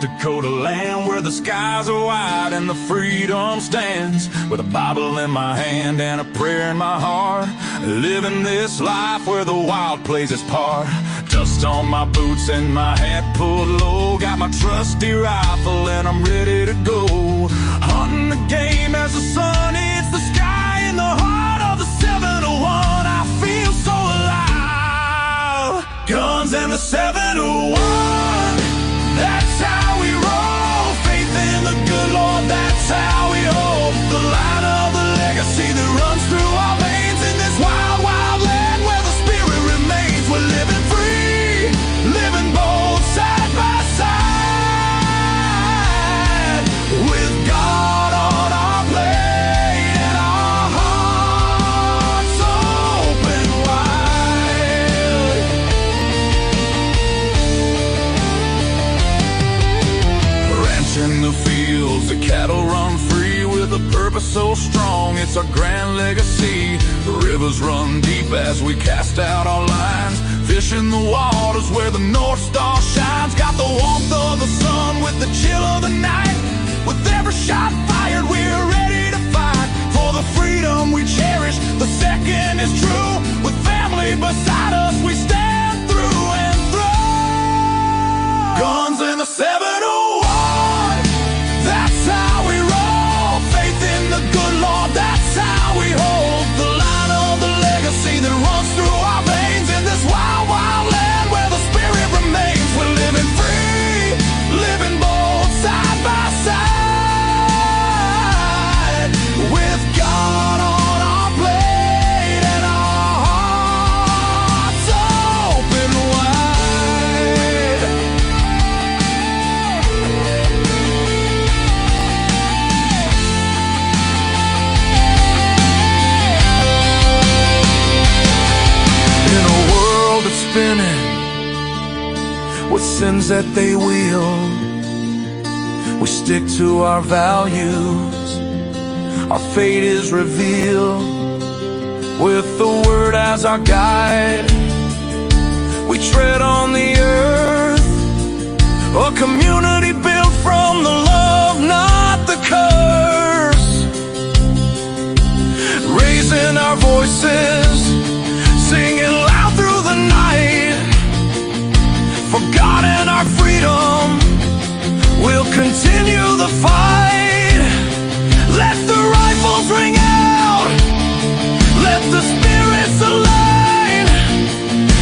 Dakota land where the skies are wide and the freedom stands, with a Bible in my hand and a prayer in my heart, living this life where the wild plays its part. Dust on my boots and my hat pulled low, got my trusty rifle and I'm ready to go. Hunting the game as the sun hits the sky, in the heart of the 701 I feel so alive. Guns and the 701, that's how we roll. Faith in the good Lord, that's how we hold the line of the legacy that runs through our veins. In this wild, wild land where the spirit remains, we're living free, living bold side by side, with God on our plate and our hearts open wide. Ranch in the fields, the cattle run free, with a purpose so strong, it's our grand legacy. The rivers run deep as we cast out our lines, fish in the waters where the North Star shines. Got the warmth of the sun with the chill of the night, with every shot fired we're ready to fight for the freedom we cherish. The second is true, with family beside us we stand through and through. Guns in the 701, that's how we roll. Faith in the good Lord, that's how we hold the line of the legacy that runs through our veins. In this wild, wild land where the spirit remains, we're living free, living bold side by side, with God on our plate and our hearts open wide. In a world that's spinning with sins that they wield, we stick to our values, our fate is revealed. With the word as our guide, we tread on the earth, a community built from the love, not the curse. Raising our voices, singing loud through the night, for God and our freedom, we'll continue the fight. Let the rifles ring out, let the spirits align,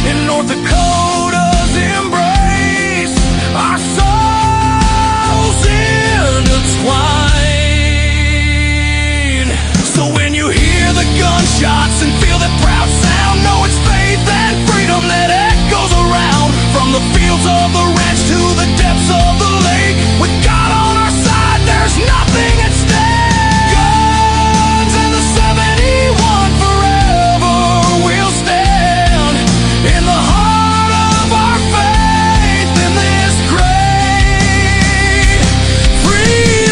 in North Dakota's embrace, our souls intertwine. So when you hear the gunshots and feel that proud sound, know it's faith and freedom that echoes around, from the fields of the ranch to the depths of the lake. With God on our side, there's nothing at stake. Guns and the 71, forever we'll stand in the heart of our faith, in this great free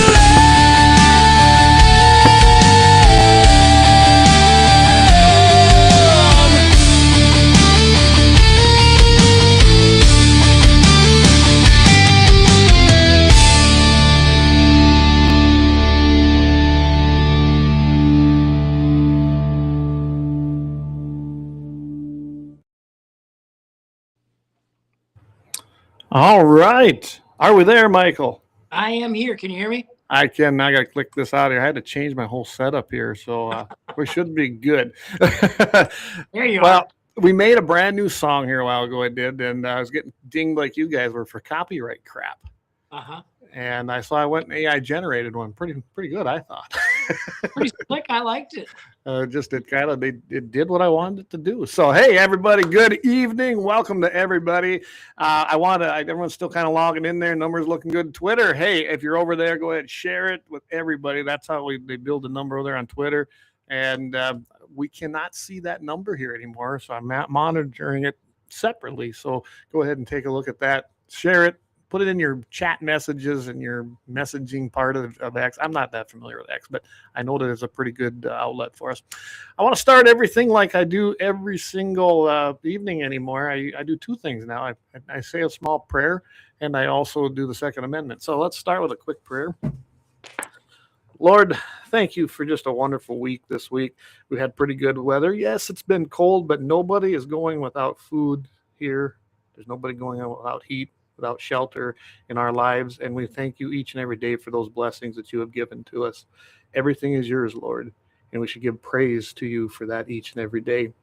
All right. Are we there, Michael? I am here. Can you hear me? I can. I got to click this out here. I had to change my whole setup here, so we should be good. There you Well, are. we made a brand new song here a while ago. I did, and I was getting dinged like you guys were for copyright crap. Uh-huh. And I went and AI generated one. Pretty good, I thought. Pretty slick. I liked it. It did what I wanted it to do. So, hey, everybody, good evening. Welcome to everybody. Everyone's still kind of logging in there. Numbers looking good. Twitter, hey, if you're over there, go ahead and share it with everybody. That's how they build a number over there on Twitter. And we cannot see that number here anymore. So I'm monitoring it separately. So go ahead and take a look at that. Share it. put it in your chat messages and your messaging part of X. I'm not that familiar with X, but I know that it's a pretty good outlet for us. I want to start everything like I do every single evening anymore. I do two things now. I say a small prayer, and I also do the Second Amendment. So let's start with a quick prayer. Lord, thank you for just a wonderful week this week. We had pretty good weather. Yes, it's been cold, but nobody is going without food here. There's nobody going out without heat, without shelter in our lives. And we thank you each and every day for those blessings that you have given to us. Everything is yours, Lord, and we should give praise to you for that each and every day.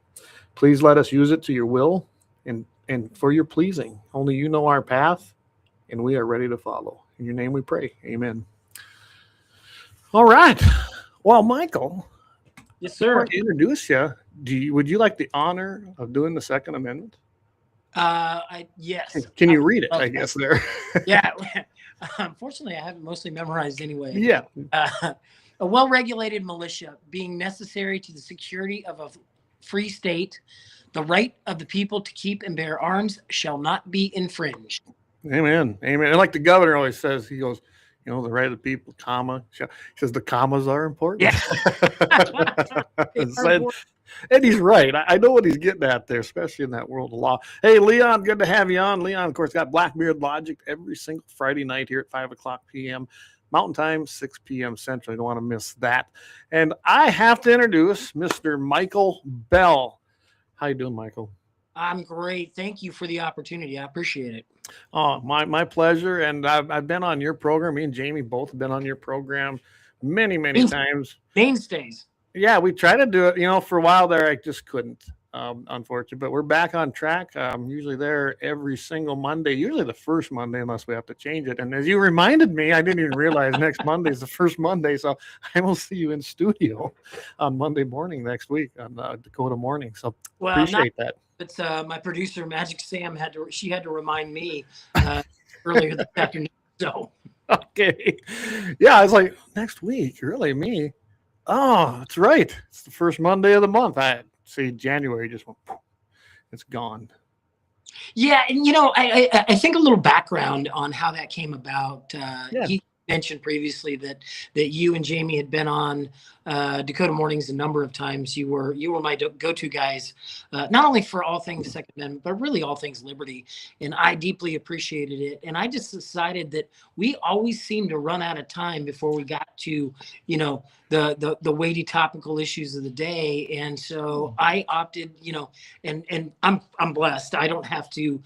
Please let us use it to your will and for your pleasing. Only you know our path, and we are ready to follow. In your name we pray. Amen. All right. Well, Michael. Yes, sir. To introduce you, would you like the honor of doing the Second Amendment? Yes. Can you read it? I guess there. Yeah. Unfortunately, I have it mostly memorized anyway. Yeah. A well-regulated militia being necessary to the security of a free state, the right of the people to keep and bear arms shall not be infringed. Amen. Amen. And like the governor always says, he goes, you know, the right of the people, comma. He says the commas are important. Yeah. And he's right. I know what he's getting at there, especially in that world of law. Hey, Leon, good to have you on. Leon, of course, got Blackbeard Logic every single Friday night here at 5 o'clock p.m. Mountain Time, 6 p.m. Central. You don't want to miss that. And I have to introduce Mr. Michael Bell. How you doing, Michael? I'm great. Thank you for the opportunity. I appreciate it. Oh, my pleasure. And I've been on your program. Me and Jamie both have been on your program many times. Mainstays. Yeah, we tried to do it. You know, for a while there, I just couldn't, unfortunately. But we're back on track. I'm usually there every single Monday, usually the first Monday, unless we have to change it. And as you reminded me, I didn't even realize next Monday is the first Monday. So I will see you in studio on Monday morning next week on Dakota Mornings. So appreciate that. It's my producer, Magic Sam, had to remind me earlier this afternoon. So okay, yeah, I was like, next week, really, me? Oh, that's right. It's the first Monday of the month. I see January just went, it's gone. Yeah, and you know, I think a little background on how that came about. Yeah. He mentioned previously that you and Jamie had been on Dakota Mornings a number of times. You were my go-to guys, not only for all things Second Amendment, but really all things liberty. And I deeply appreciated it. And I just decided that we always seem to run out of time before we got to, you know, the weighty topical issues of the day. And so I opted, you know, and I'm blessed. I don't have to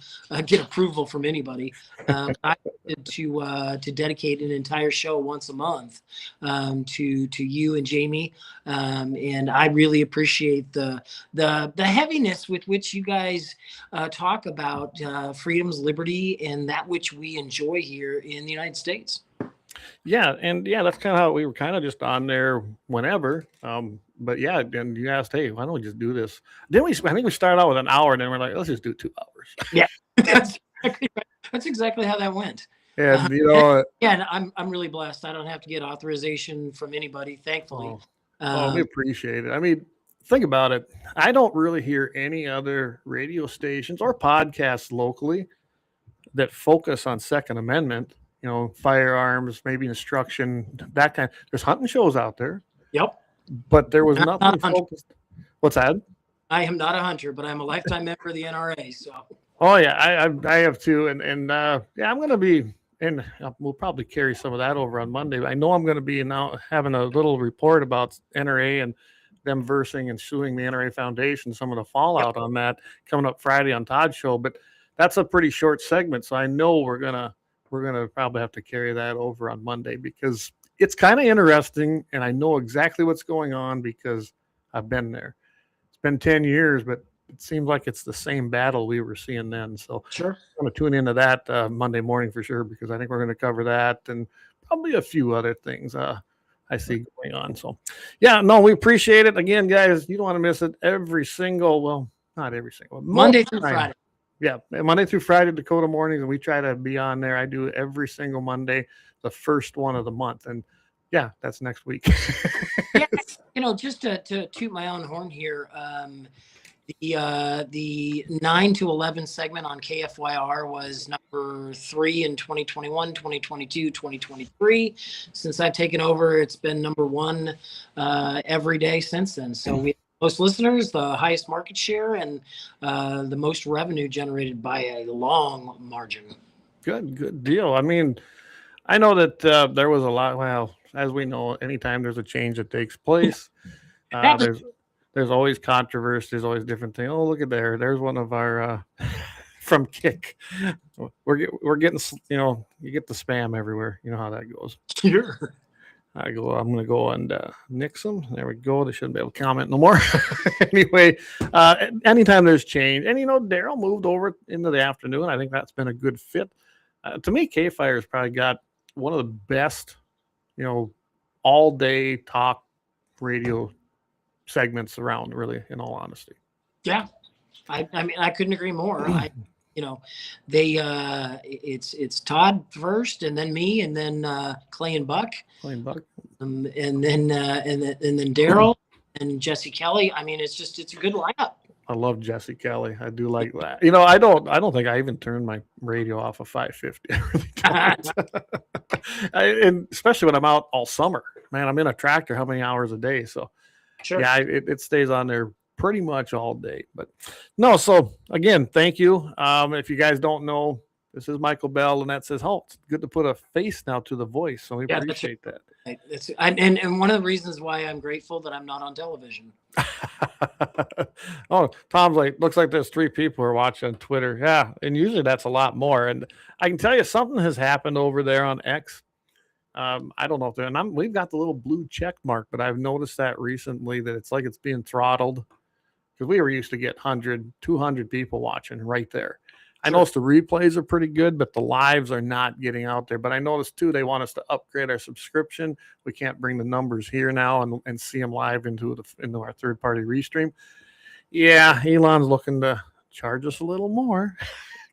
get approval from anybody. I opted to dedicate an entire show once a month to you and Jamie, and I really appreciate the heaviness with which you guys talk about freedoms, liberty, and that which we enjoy here in the United States. Yeah, and yeah, that's kind of how we were kind of just on there whenever. But yeah, and you asked, hey, why don't we just do this? Then I think we started out with an hour, and then we're like, let's just do 2 hours. Yeah, that's exactly how that went. And you know, yeah, and I'm really blessed. I don't have to get authorization from anybody, thankfully. We appreciate it. I mean, think about it. I don't really hear any other radio stations or podcasts locally that focus on Second Amendment. You know, firearms, maybe instruction, that kind. There's hunting shows out there. Yep. But there was nothing focused. What's that? I am not a hunter, but I'm a lifetime member of the NRA. So. Oh yeah, I have too, and yeah, I'm going to be. And we'll probably carry some of that over on Monday. I know I'm going to be now having a little report about NRA and them versing and suing the NRA Foundation, some of the fallout on that coming up Friday on Todd's show. But that's a pretty short segment, so I know we're gonna probably have to carry that over on Monday because it's kind of interesting, and I know exactly what's going on because I've been there. It's been 10 years, but it seems like it's the same battle we were seeing then. So sure, I'm going to tune into that Monday morning for sure, because I think we're going to cover that and probably a few other things I see going on. So yeah, no, we appreciate it. Again, guys, you don't want to miss it every single, well, not every single, Monday through Friday. Yeah, Monday through Friday, Dakota Mornings, and we try to be on there. I do it every single Monday, the first one of the month. And yeah, that's next week. Yeah, you know, just to toot my own horn here, The 9 to 11 segment on KFYR was number 3 in 2021, 2022, 2023. Since I've taken over, it's been number 1 every day since then. So we have the most listeners, the highest market share, and the most revenue generated by a long margin. Good deal. I mean, I know that there was a lot. Well, as we know, anytime there's a change that takes place, there's always controversy. There's always different things. Oh, look at there. There's one of our from Kick. We're getting, you get the spam everywhere. You know how that goes. Sure. I'm going to go and nix them. There we go. They shouldn't be able to comment no more. Anyway, anytime there's change, and Daryl moved over into the afternoon. I think that's been a good fit. To me, KFYR has probably got one of the best, all day talk radio segments around, really, in all honesty. Yeah. I mean, I couldn't agree more. It's Todd first, and then me, and then Clay and Buck. And then Daryl and Jesse Kelly. I mean, it's a good lineup. I love Jesse Kelly. I do like that. I don't think I even turned my radio off of 550. I really don't. And especially when I'm out all summer, man, I'm in a tractor how many hours a day. So sure. Yeah, it stays on there pretty much all day. But no, so again, thank you. If you guys don't know, this is Michael Bell, and that says, "Oh, it's good to put a face now to the voice." So we appreciate that. And one of the reasons why I'm grateful that I'm not on television. Oh, Tom's like, looks like there's 3 people who are watching on Twitter. Yeah, and usually that's a lot more. And I can tell you something has happened over there on X. I don't know if they're, we've got the little blue check mark, but I've noticed that recently that it's like it's being throttled, because we were used to get 100, 200 people watching right there. I noticed the replays are pretty good, but the lives are not getting out there. But I noticed too, they want us to upgrade our subscription. We can't bring the numbers here now and see them live into our third-party restream. Yeah, Elon's looking to charge us a little more.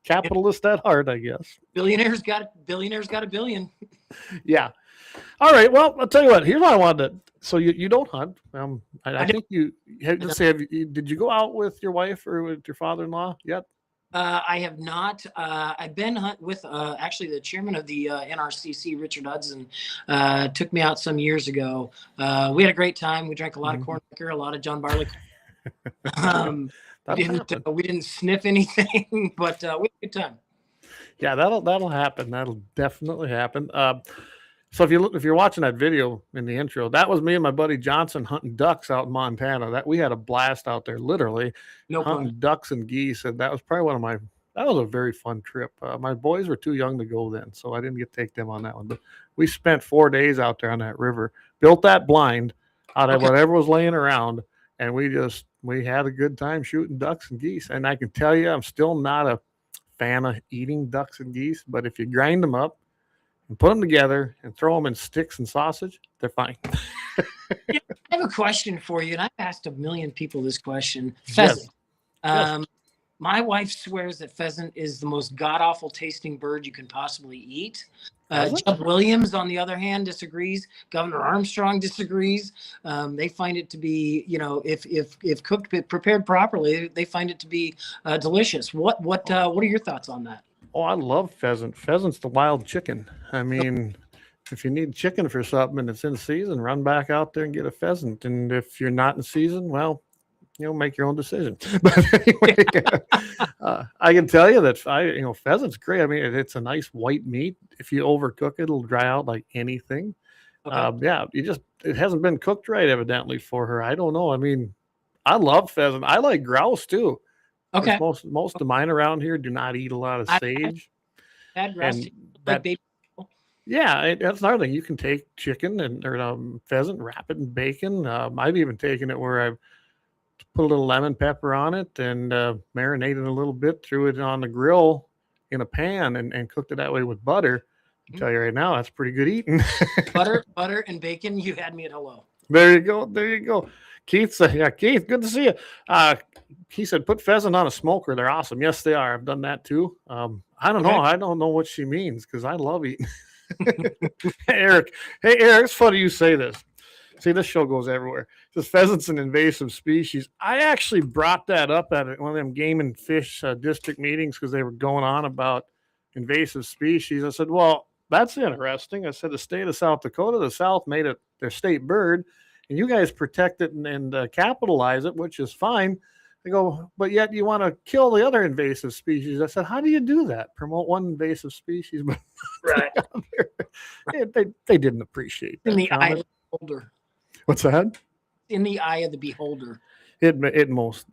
Capitalist at heart, I guess. Billionaires got a billion. Yeah. All right. Well, I'll tell you what. Here's what I wanted to. So you don't hunt. I think you. Let's say, did you go out with your wife or with your father-in-law yet? I have not. I've been with actually the chairman of the NRCC, Richard Hudson, took me out some years ago. We had a great time. We drank a lot of corn liquor, a lot of John Barley. We didn't sniff anything, but we had a good time. Yeah, that'll happen. That'll definitely happen. So if you're watching that video in the intro, that was me and my buddy Johnson hunting ducks out in Montana. That we had a blast out there, literally hunting ducks and geese, and that was probably that was a very fun trip. My boys were too young to go then, so I didn't get to take them on that one. But we spent 4 days out there on that river, built that blind out of whatever was laying around, and we had a good time shooting ducks and geese. And I can tell you, I'm still not a fan of eating ducks and geese, but if you grind them up and put them together and throw them in sticks and sausage, they're fine. I have a question for you, and I've asked a million people this question. Pheasant. Yes. My wife swears that pheasant is the most god-awful tasting bird you can possibly eat. Jeb Williams, on the other hand, disagrees. Governor Armstrong disagrees. They find it to be, if cooked, prepared properly, they find it to be delicious. What are your thoughts on that? Oh, I love pheasant. Pheasant's the wild chicken. I mean, if you need chicken for something and it's in season, run back out there and get a pheasant. And if you're not in season, well, make your own decision. But anyway, I can tell you that pheasant's great. I mean, it's a nice white meat. If you overcook it, it'll dry out like anything. Okay. It hasn't been cooked right, evidently, for her. I don't know. I mean, I love pheasant. I like grouse too. Okay. Most of mine around here do not eat a lot of sage. Yeah, that's another thing. You can take chicken or pheasant, wrap it in bacon. I've even taken it where I've put a little lemon pepper on it and marinated a little bit, threw it on the grill in a pan and cooked it that way with butter. I'll tell you right now, that's pretty good eating. butter and bacon. You had me at hello. There you go. Keith said, Keith, good to see you. He said, put pheasant on a smoker. They're awesome. Yes, they are. I've done that too. I don't know. I don't know what she means because I love eating. Eric. Hey, Eric, it's funny you say this. See, this show goes everywhere. This pheasant's an invasive species. I actually brought that up at one of them game and fish district meetings because they were going on about invasive species. I said, well, that's interesting. I said, the state of South Dakota, the South made it their state bird, and you guys protect it and capitalize it, which is fine. I go, but yet you want to kill the other invasive species. I said, how do you do that? Promote one invasive species, but Right. they didn't appreciate that. In the eye of the beholder. What's that? In the eye of the beholder. It most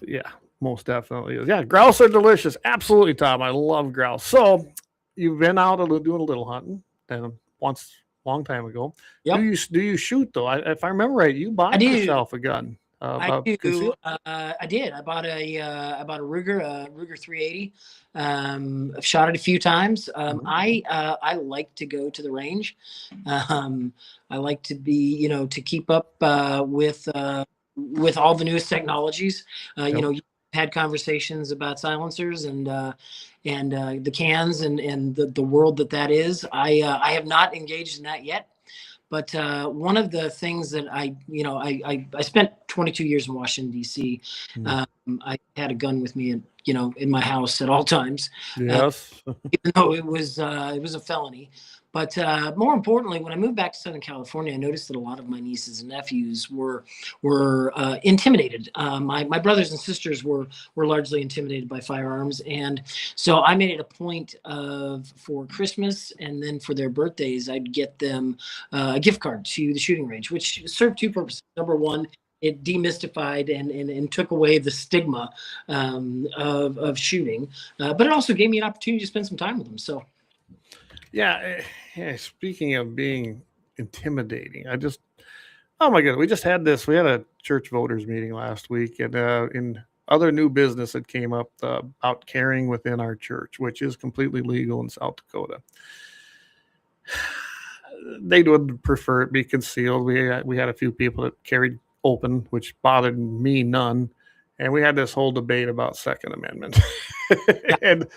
definitely is. Yeah, grouse are delicious. Absolutely, Tom. I love grouse. So you've been out doing a little hunting, and once long time ago. Yep. Do you shoot though? If I remember right, you bought yourself a gun. I do. I did. I bought a Ruger 380. I've shot it a few times. I like to go to the range. I like to be, to keep up with all the newest technologies. You had conversations about silencers and the cans and the world that is. I have not engaged in that yet. But one of the things that I spent 22 years in Washington, D.C. I had a gun with me, in my house at all times. Yes. Even though it was a felony. But more importantly, when I moved back to Southern California, I noticed that a lot of my nieces and nephews were intimidated. My brothers and sisters were largely intimidated by firearms, and so I made it a point for Christmas and then for their birthdays, I'd get them a gift card to the shooting range, which served two purposes. Number one, it demystified and took away the stigma of shooting, but it also gave me an opportunity to spend some time with them. So. Yeah. Speaking of being intimidating, oh my God, we just had this. We had a church voters meeting last week, and in other new business that came up about carrying within our church, which is completely legal in South Dakota. They would prefer it be concealed. We had a few people that carried open, which bothered me none. And we had this whole debate about Second Amendment. And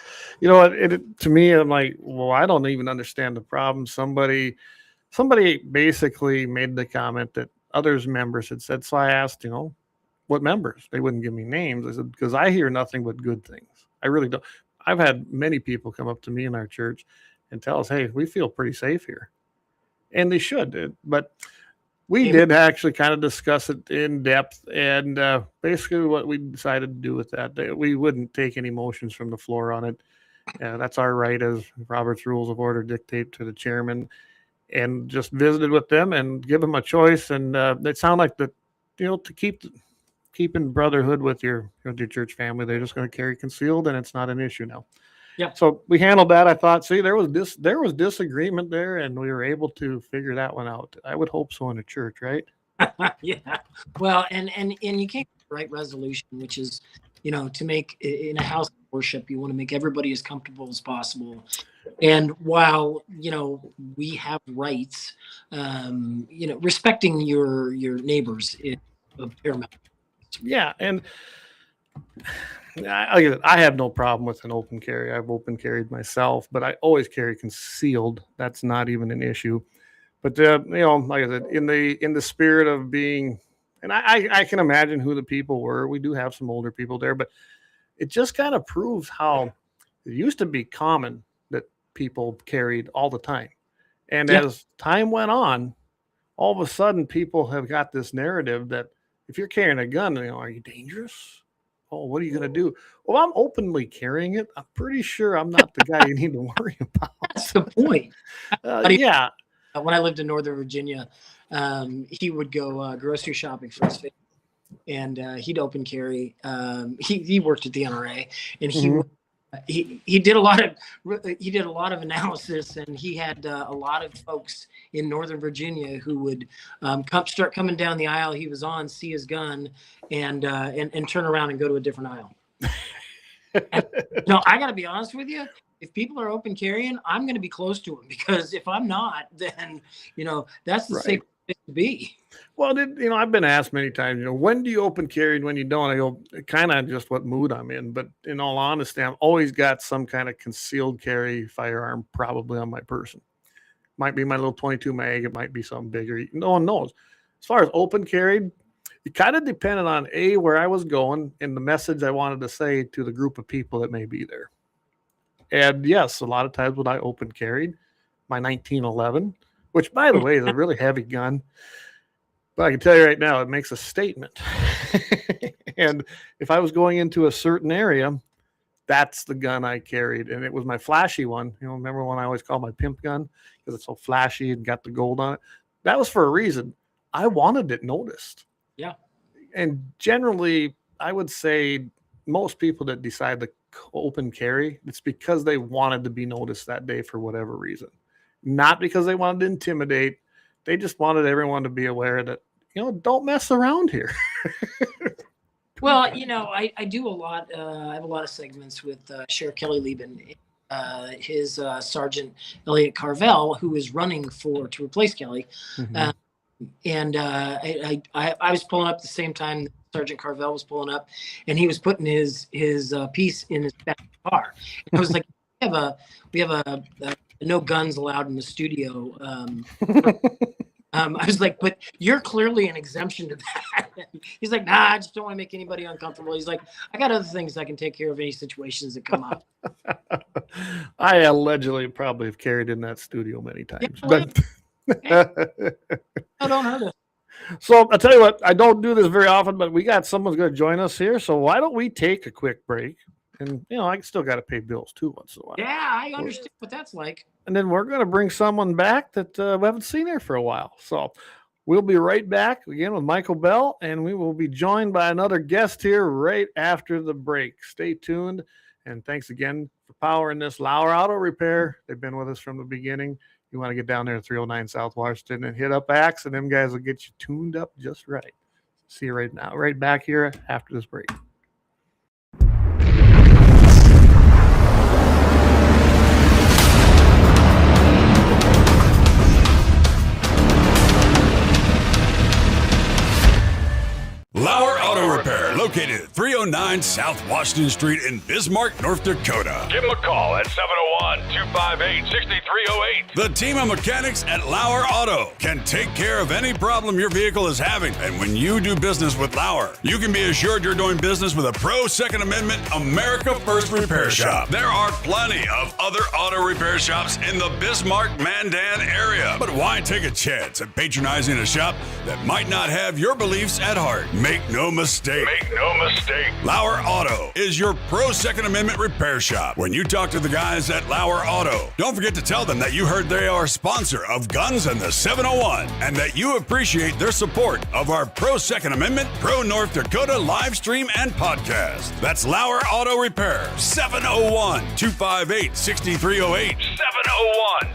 to me, I'm like, well, I don't even understand the problem. Somebody basically made the comment that others members had said. So I asked, what members? They wouldn't give me names. I said, because I hear nothing but good things. I really don't. I've had many people come up to me in our church and tell us, hey, we feel pretty safe here. And they should. But we did actually kind of discuss it in depth, and basically what we decided to do with that, we wouldn't take any motions from the floor on it. That's our right as Robert's Rules of Order dictate to the chairman, and just visited with them and give them a choice. And it sounded like to keeping brotherhood with your church family, they're just going to carry concealed, and it's not an issue now. Yeah. So we handled that. I thought, there was disagreement there, and we were able to figure that one out. I would hope so in a church, right? Yeah. Well, and you can't get the right resolution, which is, to make in a house of worship, you want to make everybody as comfortable as possible. And while, we have rights, respecting your neighbors is paramount. Yeah. And I have no problem with an open carry. I've open carried myself, but I always carry concealed. That's not even an issue. But like I said, in the spirit of being, and I can imagine who the people were. We do have some older people there, but it just kind of proves how it used to be common that people carried all the time. And as time went on, all of a sudden people have got this narrative that if you're carrying a gun, are you dangerous? Oh, what are you going to do? Well, I'm openly carrying it. I'm pretty sure I'm not the guy you need to worry about. That's the point. Yeah. When I lived in Northern Virginia, he would go grocery shopping for his family, and he'd open carry. He worked at the NRA, and he did a lot of analysis, and he had a lot of folks in Northern Virginia who would start coming down the aisle he was on, see his gun, and turn around and go to a different aisle. I got to be honest with you. If people are open carrying, I'm going to be close to them, because if I'm not, then that's the safe place to be. Well, I've been asked many times, when do you open carry and when you don't? I go, kind of just what mood I'm in. But in all honesty, I've always got some kind of concealed carry firearm probably on my person. Might be my little 22 mag. It might be something bigger. No one knows. as far as open carried, it kind of depended on where I was going and the message I wanted to say to the group of people that may be there. And yes, a lot of times when I open carried my 1911, which by the way is a really heavy gun, but I can tell you right now, it makes a statement. And if I was going into a certain area, that's the gun I carried. And it was my flashy one. Remember when I always call my pimp gun because it's so flashy and got the gold on it? That was for a reason. I wanted it noticed. Yeah. And generally, I would say most people that decide to open carry, it's because they wanted to be noticed that day for whatever reason. Not because they wanted to intimidate. They just wanted everyone to be aware that, don't mess around here. Well, I do a lot. I have a lot of segments with Sheriff Kelly Lieben, his Sergeant Elliot Carvel, who is running to replace Kelly. Mm-hmm. And I was pulling up the same time that Sergeant Carvel was pulling up, and he was putting his piece in his back car. And I was like, we have a no guns allowed in the studio. I was like, but you're clearly an exemption to that. He's like, nah, I just don't want to make anybody uncomfortable. He's like, I got other things I can take care of any situations that come up. I allegedly probably have carried in that studio many times. Yeah, but I don't hurt us. So I'll tell you what, I don't do this very often, but we got someone's going to join us here. So why don't we take a quick break? And, I still got to pay bills too once in a while. Yeah, I understand what that's like. And then we're going to bring someone back that we haven't seen here for a while. So we'll be right back again with Michael Bell, and we will be joined by another guest here right after the break. Stay tuned. And thanks again for powering this Lauer Auto Repair. They've been with us from the beginning. You want to get down there to 309 South Washington and hit up Axe, and them guys will get you tuned up just right. See you right now, right back here after this break. Lauer Auto Repair, located at 309 South Washington Street in Bismarck, North Dakota. Give them a call at 701-258-6308. The team of mechanics at Lauer Auto can take care of any problem your vehicle is having. And when you do business with Lauer, you can be assured you're doing business with a pro Second Amendment America First repair shop. There are plenty of other auto repair shops in the Bismarck-Mandan area. But why take a chance at patronizing a shop that might not have your beliefs at heart? Make no mistake. Lauer Auto is your pro Second Amendment repair shop. When you talk to the guys at Lauer Auto, don't forget to tell them that you heard they are a sponsor of Guns and the 701 and that you appreciate their support of our pro Second Amendment, pro North Dakota live stream and podcast. That's Lauer Auto Repair, 701-258-6308.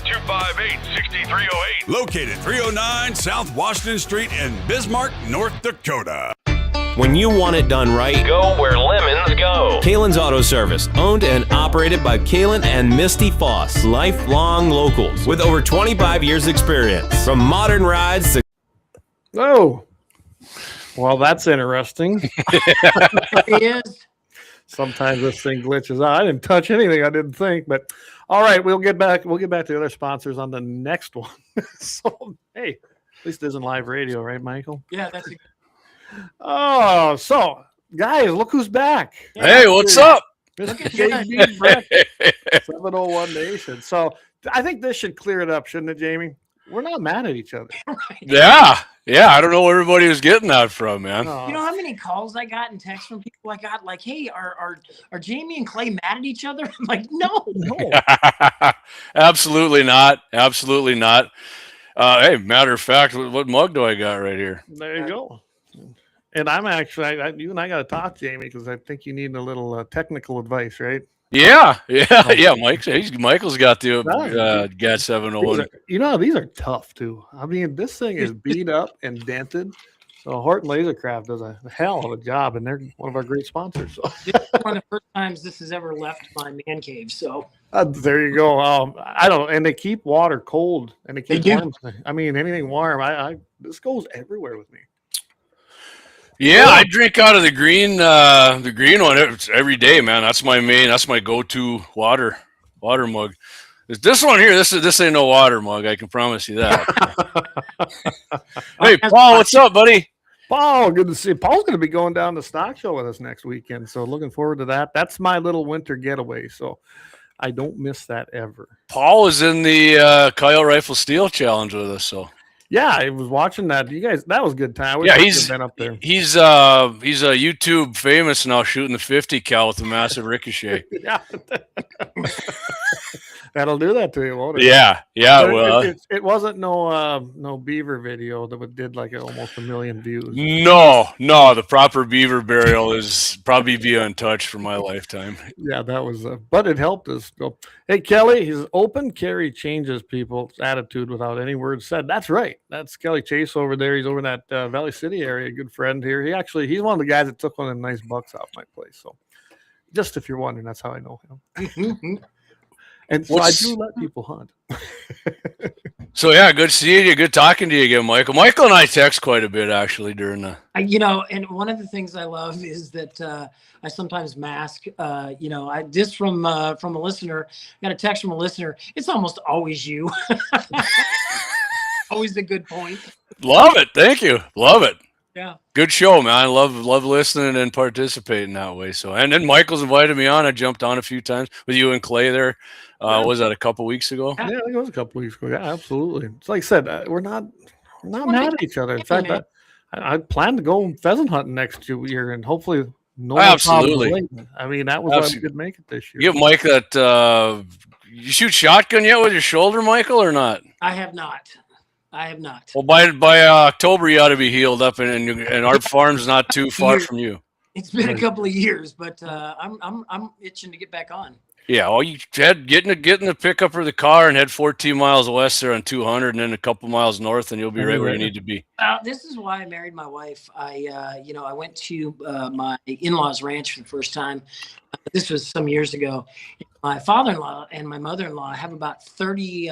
701-258-6308. Located 309 South Washington Street in Bismarck, North Dakota. When you want it done right, go where lemons go. Kalon's Auto Service, owned and operated by Kalon and Misty Foss, lifelong locals with over 25 years experience. From modern rides to... Oh, well, that's interesting. It is. Sometimes this thing glitches out. I didn't touch anything I didn't think, but all right, we'll get back to the other sponsors on the next one. So, hey, at least it isn't live radio, right, Michael? Yeah, that's a Oh, so guys, look who's back. Hey, what's up? Mr. JB Brett, 701 Nation. So I think this should clear it up, shouldn't it, Jamie? We're not mad at each other. Yeah. I don't know where everybody was getting that from, man. No. You know how many calls I got and texts from people I got like, hey, are Jamie and Clay mad at each other? I'm like, no. Absolutely not. Hey, matter of fact, what mug do I got right here? There you go. And I'm actually, you and I got to talk, Jamie, because I think you need a little technical advice, right? Yeah. Michael's got the GAT 701. These are tough too. I mean, this thing is beat up and dented. So Horton LaserCraft does a hell of a job, and they're one of our great sponsors. So. This is one of the first times this has ever left my man cave. So there you go. I don't, and they keep water cold, and they keep warm. I mean, anything warm. This goes everywhere with me. Yeah, I drink out of the green one every day, man. That's my go-to water mug. This one here, this ain't no water mug. I can promise you that. Hey, Paul, what's up, buddy? Paul, good to see you. Paul's going to be going down to Stock Show with us next weekend, so looking forward to that. That's my little winter getaway, so I don't miss that ever. Paul was in the Kyle Rifle Steel Challenge with us, so. Yeah, I was watching that. You guys, that was a good time. He's been up there. He's a YouTube famous now, shooting the 50 cal with a massive ricochet. Yeah. That'll do that to you, won't it? Yeah. Well, it wasn't no beaver video that did like almost 1 million views. No, the proper beaver burial is probably be untouched for my lifetime. Yeah, that was, but it helped us go. Hey, Kelly, his open carry changes people's attitude without any words said. That's right. That's Kelly Chase over there. He's over in that Valley City area. A good friend here. He's one of the guys that took one of them nice bucks off my place. So, just if you're wondering, that's how I know him. And so I do let people hunt. So yeah, good seeing you. Good talking to you again, Michael. Michael and I text quite a bit actually during the. And one of the things I love is that I sometimes mask. I just from a listener. I got a text from a listener. It's almost always you. Always a good point. Love it. Thank you. Love it. Yeah. Good show, man. I love listening and participating that way. So, and then Michael's invited me on. I jumped on a few times with you and Clay there. Was that a couple weeks ago? Yeah, I think it was a couple weeks ago. Yeah, absolutely. It's like I said, we're not mad at each other. In fact, I plan to go pheasant hunting next year, and hopefully no more absolutely. I mean, that was why we could make it this year. Give Mike that. You shoot shotgun yet with your shoulder, Michael, or not? I have not. Well, by October, you ought to be healed up, and our farm's not too far from you. It's been a couple of years, but I'm itching to get back on. Yeah, well, you had get in the pickup or the car and head 14 miles west there on 200, and then a couple miles north, and you'll be right where you need to be. This is why I married my wife. I went to my in-laws' ranch for the first time. This was some years ago. My father-in-law and my mother-in-law have about 30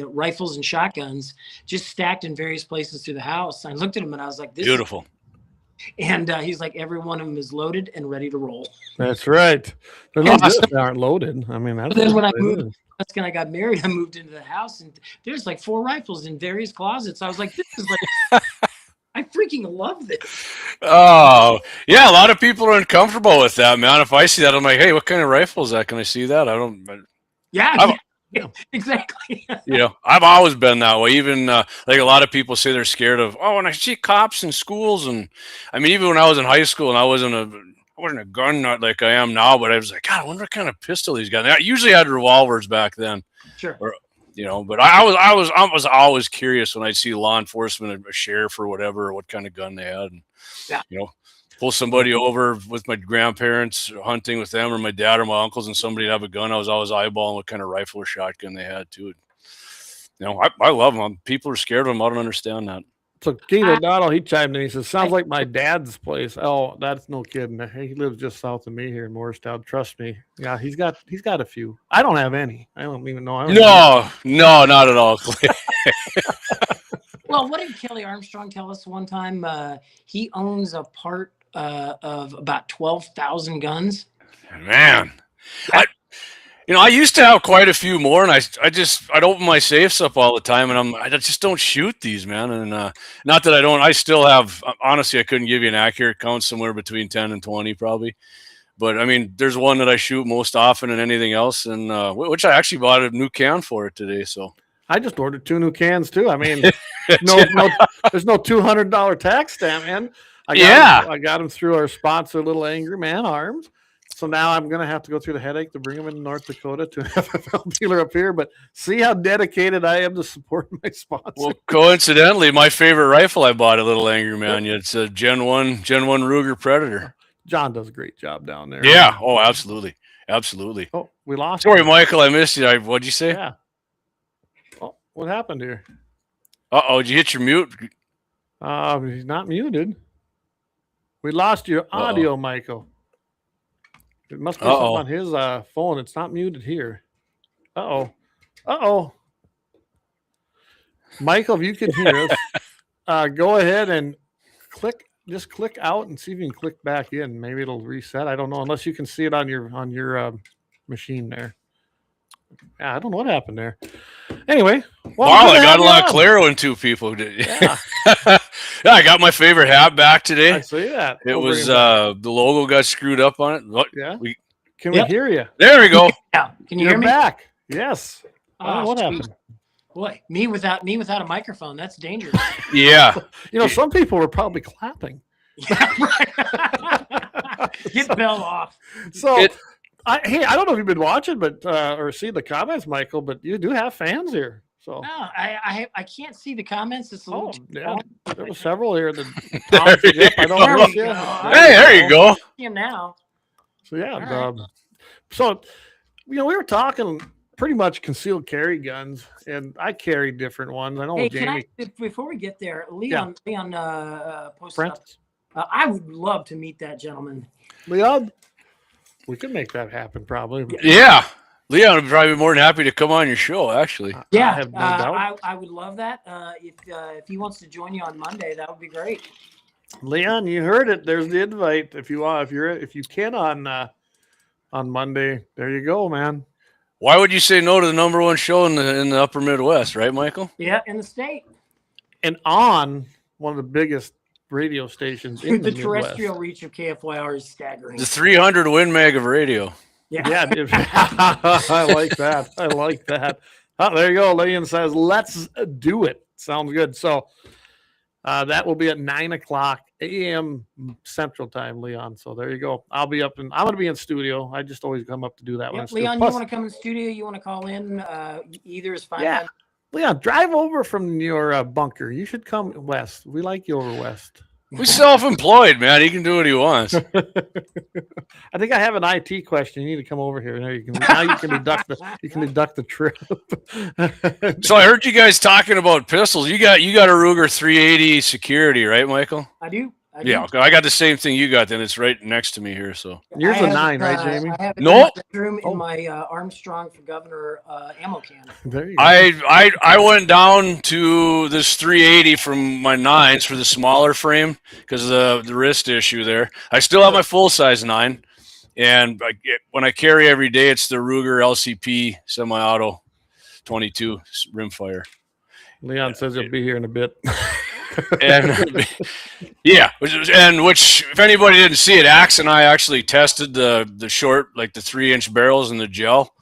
rifles and shotguns just stacked in various places through the house. I looked at him and I was like, "This beautiful." And he's like, every one of them is loaded and ready to roll. That's right. They're not just, they aren't loaded. I mean, that's then when I moved, that's when I got married. I moved into the house and there's like 4 rifles in various closets. I was like, this is like, I freaking love this. Oh, yeah. A lot of people are uncomfortable with that, man. If I see that, I'm like, hey, what kind of rifle is that? Can I see that? I don't. Yeah. Exactly. I've always been that way. Even like a lot of people say they're scared of, when I see cops in schools, and I mean, even when I was in high school and I wasn't a gun nut like I am now, but I was like, God, I wonder what kind of pistol these guys. I usually had revolvers back then. Sure. Or, but I was always curious when I'd see law enforcement, a sheriff or whatever, or what kind of gun they had. And, pull somebody over with my grandparents hunting with them, or my dad or my uncles, and somebody'd have a gun. I was always eyeballing what kind of rifle or shotgun they had too. I love them. People are scared of them. I don't understand that. So Keith O'Donnell, he chimed in. He says, "Sounds like my dad's place." Oh, that's no kidding. He lives just south of me here in Morristown. Trust me. Yeah, he's got a few. I don't have any. I don't even know. No, not at all. Well, what did Kelly Armstrong tell us one time? He owns a part of about 12,000 guns. Man, I used to have quite a few more, and I'd open my safes up all the time, and I just don't shoot these, man. And not that I don't. I still have. Honestly, I couldn't give you an accurate count. Somewhere between 10 and 20, probably. But I mean, there's one that I shoot most often than anything else, and which I actually bought a new can for it today. So I just ordered 2 new cans too. I mean, no, there's no $200 tax stamp, man. I got them through our sponsor, Little Angry Man Arms. So now I'm going to have to go through the headache to bring them in North Dakota to an FFL dealer up here. But see how dedicated I am to support my sponsor. Well, coincidentally, my favorite rifle I bought a Little Angry Man. It's a Gen 1 Ruger Predator. John does a great job down there. Yeah. Oh, absolutely. Absolutely. Oh, we lost. Sorry, Michael. I missed you. What'd you say? Yeah. Oh, what happened here? Did you hit your mute? He's not muted. We lost your audio, Michael. It must be something on his phone. It's not muted here. Uh-oh. Michael, if you can hear us, go ahead and just click out and see if you can click back in. Maybe it'll reset. I don't know, unless you can see it on your machine there. Yeah, I don't know what happened there. Anyway, wow, I got a lot clearer when two people did. Yeah. Yeah, I got my favorite hat back today. I see that. It was the logo got screwed up on it. Look, Yeah. we Can we hear you? there we go. Yeah. Can you You're hear me? back. Yes. I don't know Oh, what sweet. happened. Boy, me without a microphone, that's dangerous. Yeah. You know, some people were probably clapping. Yeah, right. Get Bell off. So, hey, I don't know if you've been watching, but or see the comments, Michael, but you do have fans here. So, No, I can't see the comments. It's a little too yeah, long. there were several here. That There yep, I There don't we miss you. go. Hey, there you go. See him now. So yeah, All right. so we were talking pretty much concealed carry guns, and I carry different ones. I know Hey, Jamie before we get there, Leon posted Brent, up. I would love to meet that gentleman. Leon, we could make that happen probably. Yeah. Leon would probably be more than happy to come on your show, actually. I Yeah, have no doubt. I would love that. If he wants to join you on Monday, that would be great. Leon, you heard it. There's the invite. If you want, if you can on Monday, there you go, man. Why would you say no to the #1 show in the upper Midwest, right, Michael? Yeah, in the state. And on one of the biggest radio stations in The the terrestrial Midwest. reach of KFYR is staggering. The 300 Win Mag of radio. Yeah, I like that. I like that. Oh, there you go. Leon says, "Let's do it." Sounds good. So that will be at 9:00 a.m. Central Time, Leon. So there you go. I'll be up, and I'm going to be in studio. I just always come up to do that one. Yep, Leon, you want to come in the studio? You want to call in? Either is fine. Yeah. Leon, drive over from your bunker. You should come west. We like you over west. We're self-employed, man. He can do what he wants. I think I have an IT question. You need to come over here. Now you can deduct the trip. So I heard you guys talking about pistols. You got a Ruger 380 security, right, Michael? I do. Yeah, I got the same thing you got. Then it's right next to me here. So Yours I a have 9, it, right, Jamie? I have it No. in my bedroom in my Armstrong for Governor ammo can. There you go. I went down to this 380 from my 9s for the smaller frame because of the wrist issue there. I still have my full size 9, and when I carry every day, it's the Ruger LCP semi-auto 22 rimfire. Leon says he'll be here in a bit. And yeah, which if anybody didn't see it, Axe and I actually tested the short, like the 3-inch barrels in the gel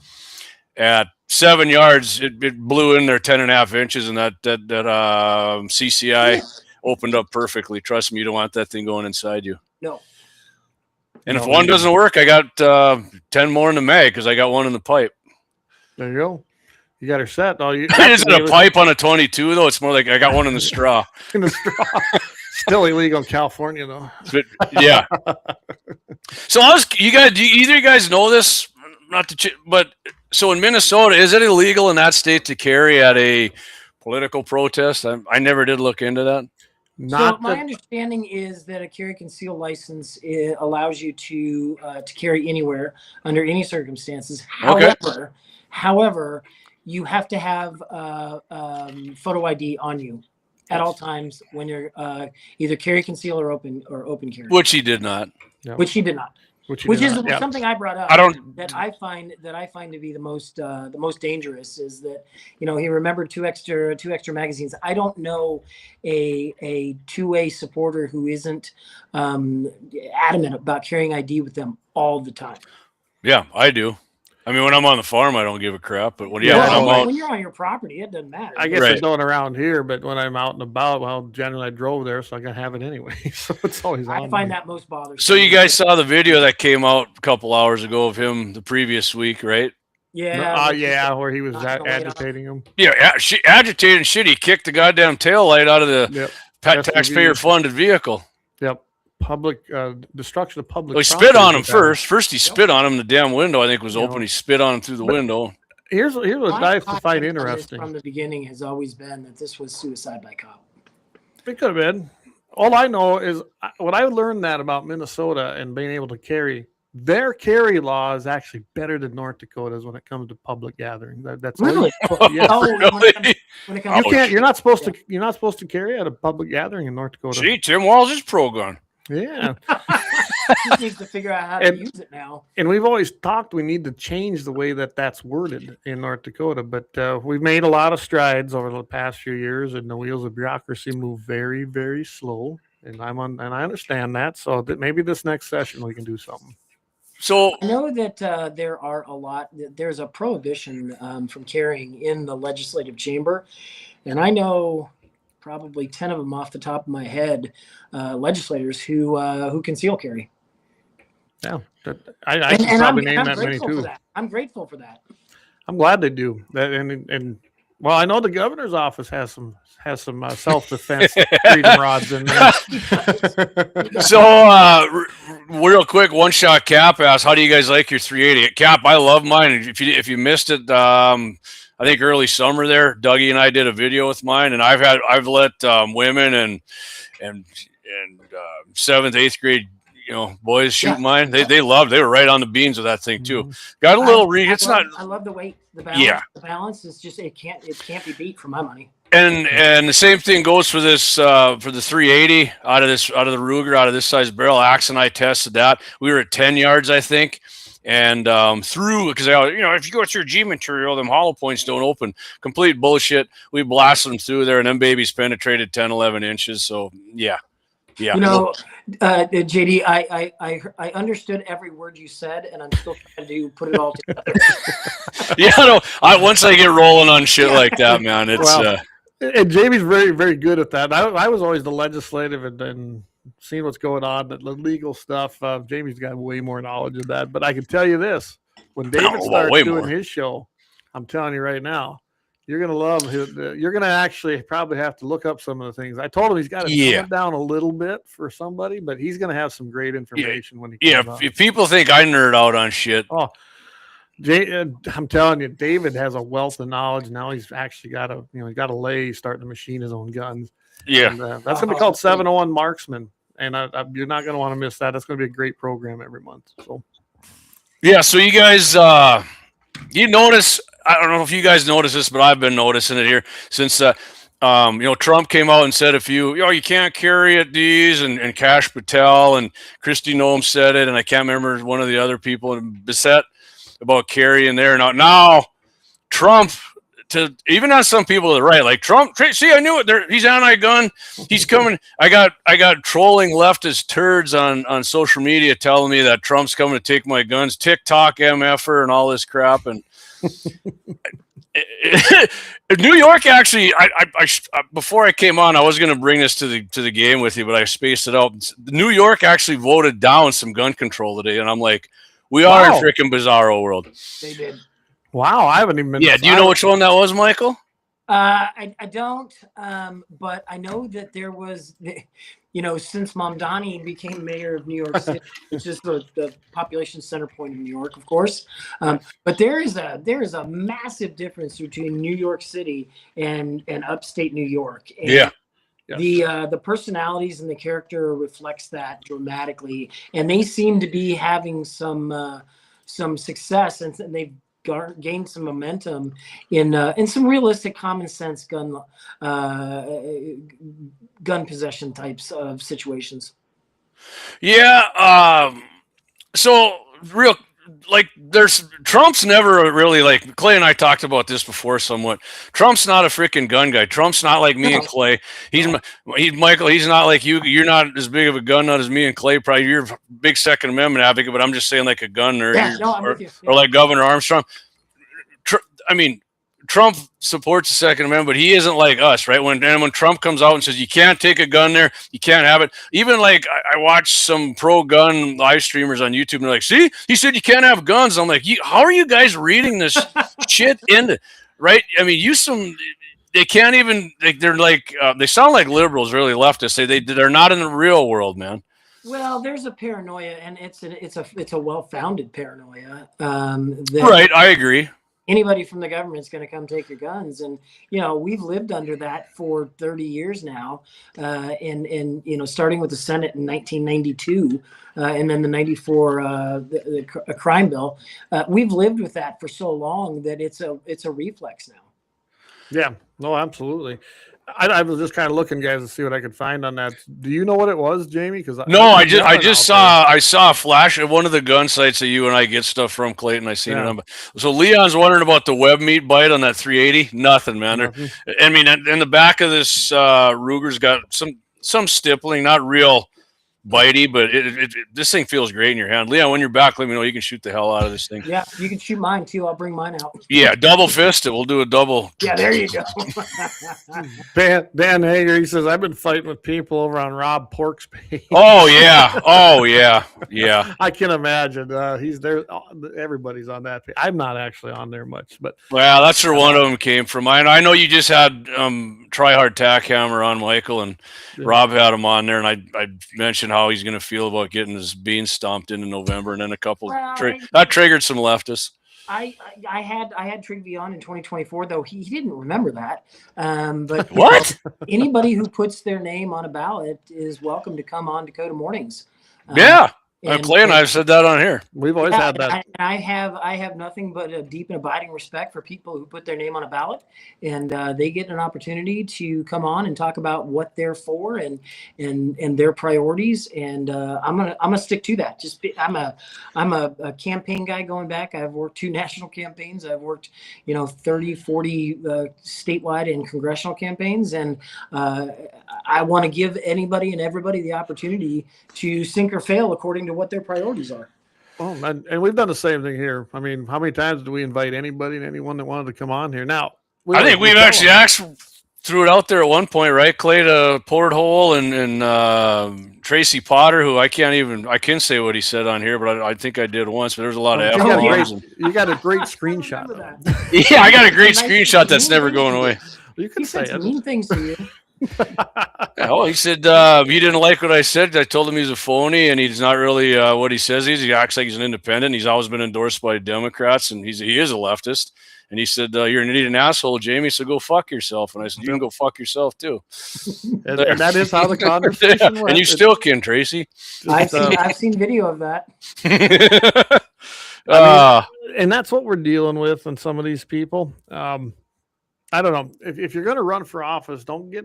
at 7 yards. It blew in there 10.5 inches, and that CCI opened up perfectly. Trust me, you don't want that thing going inside you. No. And if one doesn't work, I got 10 more in the mag because I got one in the pipe. There you go. You got her set. Oh, you Isn't a pipe on a 22 though? It's more like I got one in the straw. in the straw. Still illegal in California though. But, yeah. So do either you guys know this? But so in Minnesota, is it illegal in that state to carry at a political protest? I never did look into that. So my understanding is that a carry conceal license allows you to carry anywhere under any circumstances. However, you have to have photo ID on you at all times when you're either carry conceal or open carry. Which he did not. No. Which he did not. Which is yeah. something I brought up. That I find to be the most dangerous is that he remembered two extra magazines. I don't know a 2A supporter who isn't adamant about carrying ID with them all the time. Yeah, I do. I mean, when I'm on the farm, I don't give a crap. But when I'm out, when you're on your property, it doesn't matter. I guess I don't around here, but when I'm out and about, well, generally I drove there, so I can have it anyway. So it's always on. I find that most bothersome. So you guys saw the video that came out a couple hours ago of him the previous week, right? Yeah. Yeah, where he was agitating him. Yeah, agitating shit. He kicked the goddamn tail light out of the taxpayer-funded vehicle. Yep. Public destruction of public. Well, he spit on him first. First, he spit on him. The damn window, I think, was open. He spit on him through the window. Here's what I find interesting. From the beginning has always been that this was suicide by cop. It could have been. All I know is what I learned that about Minnesota and being able to carry. Their carry law is actually better than North Dakota's when it comes to public gathering. That's really. Yes. Really? You're not supposed to carry at a public gathering in North Dakota. Gee, Tim Walls is pro gun. Yeah. just needs to figure out how to use it now. And we've always talked we need to change the way that that's worded in North Dakota, but we've made a lot of strides over the past few years, and the wheels of bureaucracy move very, very slow. And I understand that, so that maybe this next session we can do something. So I know that there's a prohibition from carrying in the legislative chamber, and I know probably 10 of them off the top of my head, legislators who conceal carry. Yeah, I can probably name that many too. I'm grateful for that. I'm glad they do that, and well, I know the governor's office has some self-defense freedom rods in there. So, real quick, One Shot Cap asks, "How do you guys like your 380?" Cap, I love mine. If you missed it, I think early summer there, Dougie and I did a video with mine, and I've let women and 7th, 8th grade boys shoot mine. They were right on the beans with that thing too. Got a little I love the weight, the balance. Yeah. The balance is just it can't be beat for my money. And the same thing goes for this for the 380 out of the Ruger, out of this size barrel. Axe and I tested that. We were at 10 yards, I think. And through, because if you go through G material, them hollow points don't open. Complete bullshit. We blasted them through there, and them babies penetrated 10, 11 inches. So yeah. JD, I understood every word you said, and I'm still trying to put it all together. Once I get rolling on shit like that, man, it's and Jamie's very, very good at that. I was always the legislative and seeing what's going on, the legal stuff. Jamie's got way more knowledge of that. But I can tell you this: when David starts doing his show, I'm telling you right now, you're gonna love his. You're gonna actually probably have to look up some of the things. I told him he's got to tone it down a little bit for somebody, but he's gonna have some great information when he comes on. If people think I nerd out on shit, I'm telling you, David has a wealth of knowledge. Now he's actually got starting to machine his own guns. Yeah, and, that's gonna be called 701 Marksman, and you're not gonna want to miss that. That's gonna be a great program every month. So so you guys, you notice. I don't know if you guys notice this, but I've been noticing it here since Trump came out and said you can't carry at these, and Kash Patel and Kristi Noem said it, and I can't remember one of the other people in Bissett about carrying there. Now Trump, to even on some people to the right, like Trump, see, I knew it. He's anti-gun. He's coming. I got trolling leftist turds on social media telling me that Trump's coming to take my guns, TikTok MFer and all this crap. And New York actually, I before I came on, I was going to bring this to the game with you, but I spaced it out. New York actually voted down some gun control today, and I'm like, we are in freaking bizarro world. They did. Wow, I haven't even been. Yeah, do you know which one that was, Michael? I don't, but I know that there was, since Mamdani became mayor of New York City, which is the population center point of New York, of course. But there is a massive difference between New York City and upstate New York. And the personalities and the character reflects that dramatically, and they seem to be having some success, and they've gained some momentum in some realistic common sense gun possession types of situations. So Trump's never really, like Clay and I talked about this before somewhat. Trump's not a freaking gun guy. Trump's not like me and Clay. He's Michael. He's not like you. You're not as big of a gun nut as me and Clay. Probably you're a big Second Amendment advocate, but I'm just saying like a gun nerd, or like Governor Armstrong. Trump supports the Second Amendment, but he isn't like us, right? When Trump comes out and says you can't take a gun there, you can't have it. Even like I watch some pro-gun live streamers on YouTube, and they're like, "See, he said you can't have guns." I'm like, how are you guys reading this shit into? Right? I mean, they can't even. They're like they sound like liberals, really leftists. They're not in the real world, man. Well, there's a paranoia, and it's a well-founded paranoia. Right, I agree. Anybody from the government's going to come take your guns, and we've lived under that for 30 years now, and starting with the Senate in 1992, and then the 94 the crime bill. We've lived with that for so long that it's a reflex now. Yeah, no, absolutely. I was just kind of looking, guys, to see what I could find on that. Do you know what it was, Jamie? Because no, I just saw a flash at one of the gun sites that you and I get stuff from, Clayton. I seen it on. So Leon's wondering about the web meat bite on that 380. Nothing, man. Nothing. I mean, in the back of this Ruger's got some stippling, not real bitey, but this thing feels great in your hand. Leon, when you're back, let me know. You can shoot the hell out of this thing. Yeah, you can shoot mine too. I'll bring mine out. Yeah, double fist it. We'll do a double. Yeah, there you go. Dan Hager, he says, I've been fighting with people over on Rob Pork's page. Oh yeah. Yeah. I can imagine. He's there. Everybody's on that page. I'm not actually on there much, but well, that's where one of them came from. I know you just had Try Hard Tack Hammer on Michael, and Rob had him on there, and I mentioned how he's going to feel about getting his beans stomped in November, and then a couple that triggered some leftists. I had Trigby on in 2024, though he didn't remember that. But what? Anybody who puts their name on a ballot is welcome to come on Dakota Mornings. Clay and I have said that on here. We've always had that. I have nothing but a deep and abiding respect for people who put their name on a ballot, and they get an opportunity to come on and talk about what they're for and their priorities. And I'm gonna stick to that. I'm a campaign guy going back. I've worked 2 national campaigns. I've worked 30, 40 statewide and congressional campaigns, and I want to give anybody and everybody the opportunity to sink or fail according to what their priorities are. Oh, and we've done the same thing here. I mean, how many times do we invite anybody and anyone that wanted to come on here? Now, I think we've actually threw it out there at one point, right? Clay to Porthole and Tracy Potter, who I can say what he said on here, but I think I did once. But there's a lot of you got a great screenshot. Yeah, I got a great screenshot that's never going away. You can say it. Mean things to you. He said he didn't like what I said. I told him he's a phony and he's not really what he says he acts like he's an independent. He's always been endorsed by Democrats, and he is a leftist. And he said, you're an idiot and asshole, Jamie, so go fuck yourself. And I said, you can go fuck yourself too. And that is how the conversation went. And you still can, Tracy. I've seen video of that. And that's what we're dealing with in some of these people. I don't know if you're going to run for office, don't get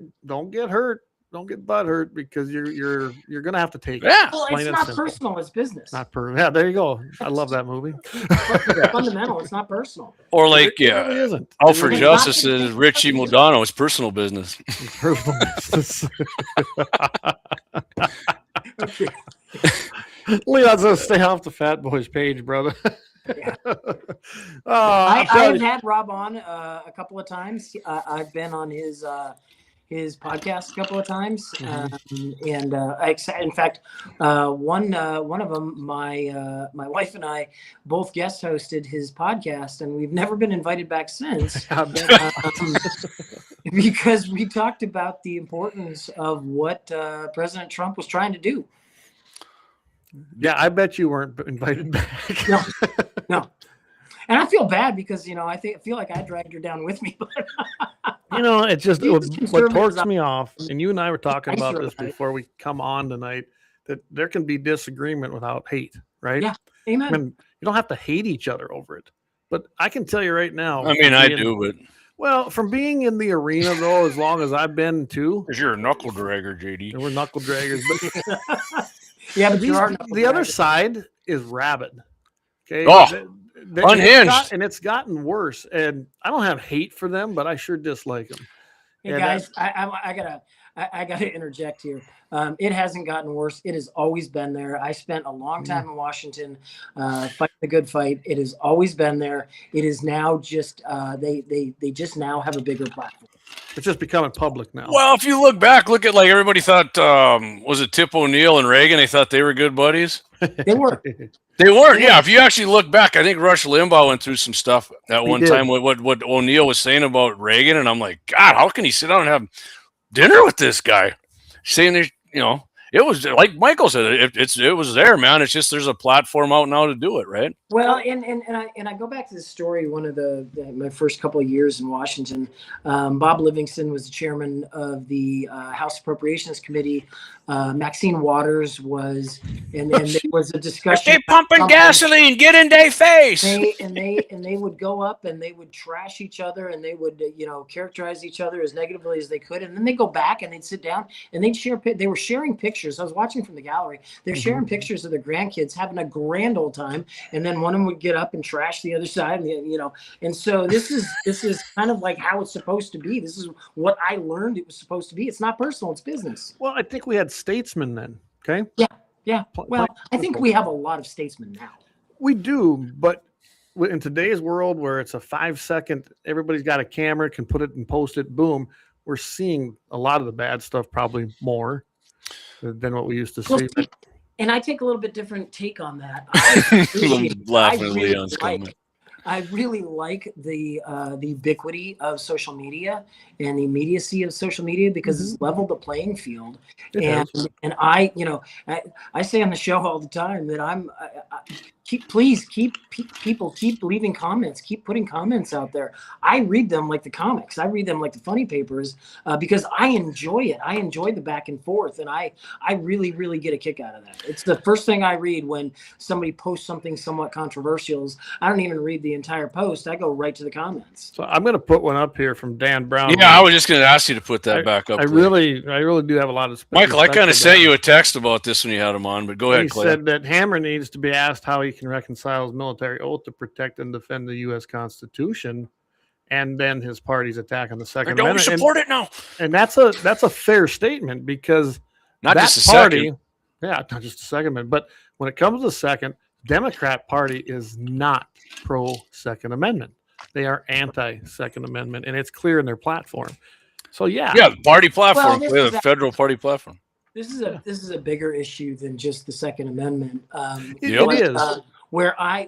hurt, don't get butt hurt, because you're going to have to take it. Yeah, well, it's not personal; it's business. Yeah, there you go. I love that movie. It's fundamental. It's not personal. Or like really isn't. Alfred Justice is Richie Modano. It's personal business. Personal business. Okay. Leon's gonna stay off the Fat Boys page, brother. Yeah. I've had Rob on a couple of times. I've been on his podcast a couple of times, in fact, one of them, my wife and I both guest hosted his podcast, and we've never been invited back since because we talked about the importance of what President Trump was trying to do. Yeah, I bet you weren't invited back. No. And I feel bad because, I feel like I dragged her down with me. But it's just what torques me off. And you and I were talking about this before we come on tonight, that there can be disagreement without hate, right? Yeah, amen. I mean, you don't have to hate each other over it. But I can tell you right now. I mean, I do, but. Well, from being in the arena, though, as long as I've been, too. Because you're a knuckle dragger, JD. We're knuckle draggers. But yeah, but the other side is rabid. Okay. Oh, unhinged. It's gotten worse. And I don't have hate for them, but I sure dislike them. Hey, guys, I gotta interject here. It hasn't gotten worse. It has always been there. I spent a long time in Washington fighting the good fight. It has always been there. It is now just they just now have a bigger platform. It's just becoming public now. Well, if you look back, look at like everybody thought, was it Tip O'Neill and Reagan? They thought they were good buddies. They were. They weren't. Yeah. If you actually look back, I think Rush Limbaugh went through some stuff at one time. What O'Neill was saying about Reagan, and I'm like, God, how can he sit down and have dinner with this guy? Saying there's, it was like Michael said, it was there, man. It's just there's a platform out now to do it, right? Well, and I go back to this story. One of my first couple of years in Washington, Bob Livingston was the chairman of the House Appropriations Committee. Maxine Waters was, and there was a discussion. If they pumping gasoline, get in their face. They would go up and they would trash each other, and they would characterize each other as negatively as they could, and then they go back and they'd sit down and they'd share. They were sharing pictures. I was watching from the gallery. They're sharing pictures of their grandkids having a grand old time, and then one of them would get up and trash the other side, and so this is kind of like how it's supposed to be. This is what I learned it was supposed to be. It's not personal, it's business. Well, I think we had statesmen then. Okay. Yeah. Well, I think we have a lot of statesmen now. We do, but in today's world where it's a 5-second, everybody's got a camera, can put it and post it, boom, we're seeing a lot of the bad stuff probably more than what we used to see. And I take a little bit different take on that. I really like the ubiquity of social media and the immediacy of social media because it's leveled the playing field. And I say on the show all the time that keep leaving comments, keep putting comments out there. I read them like the comics. I read them like the funny papers because I enjoy it. I enjoy the back and forth, and I really, really get a kick out of that. It's the first thing I read when somebody posts something somewhat controversial. I don't even read the entire post. I go right to the comments. So I'm going to put one up here from Dan Brown. Yeah, I was just going to ask you to put that back up. I really do have a lot of Michael, I kind of sent you a text about this when you had him on, but go ahead, Clay. He said that Hammer needs to be asked how he can reconcile his military oath to protect and defend the U.S. Constitution, and then his party's attack on the Second Amendment. Don't support it now. And that's a fair statement because not just a second. Yeah, not just a Second Amendment, but when it comes to the Second, Democrat Party is not pro-Second Amendment. They are anti-Second Amendment, and it's clear in their platform. So yeah, party platform, the federal party platform. This is a bigger issue than just the Second Amendment. It is. Where I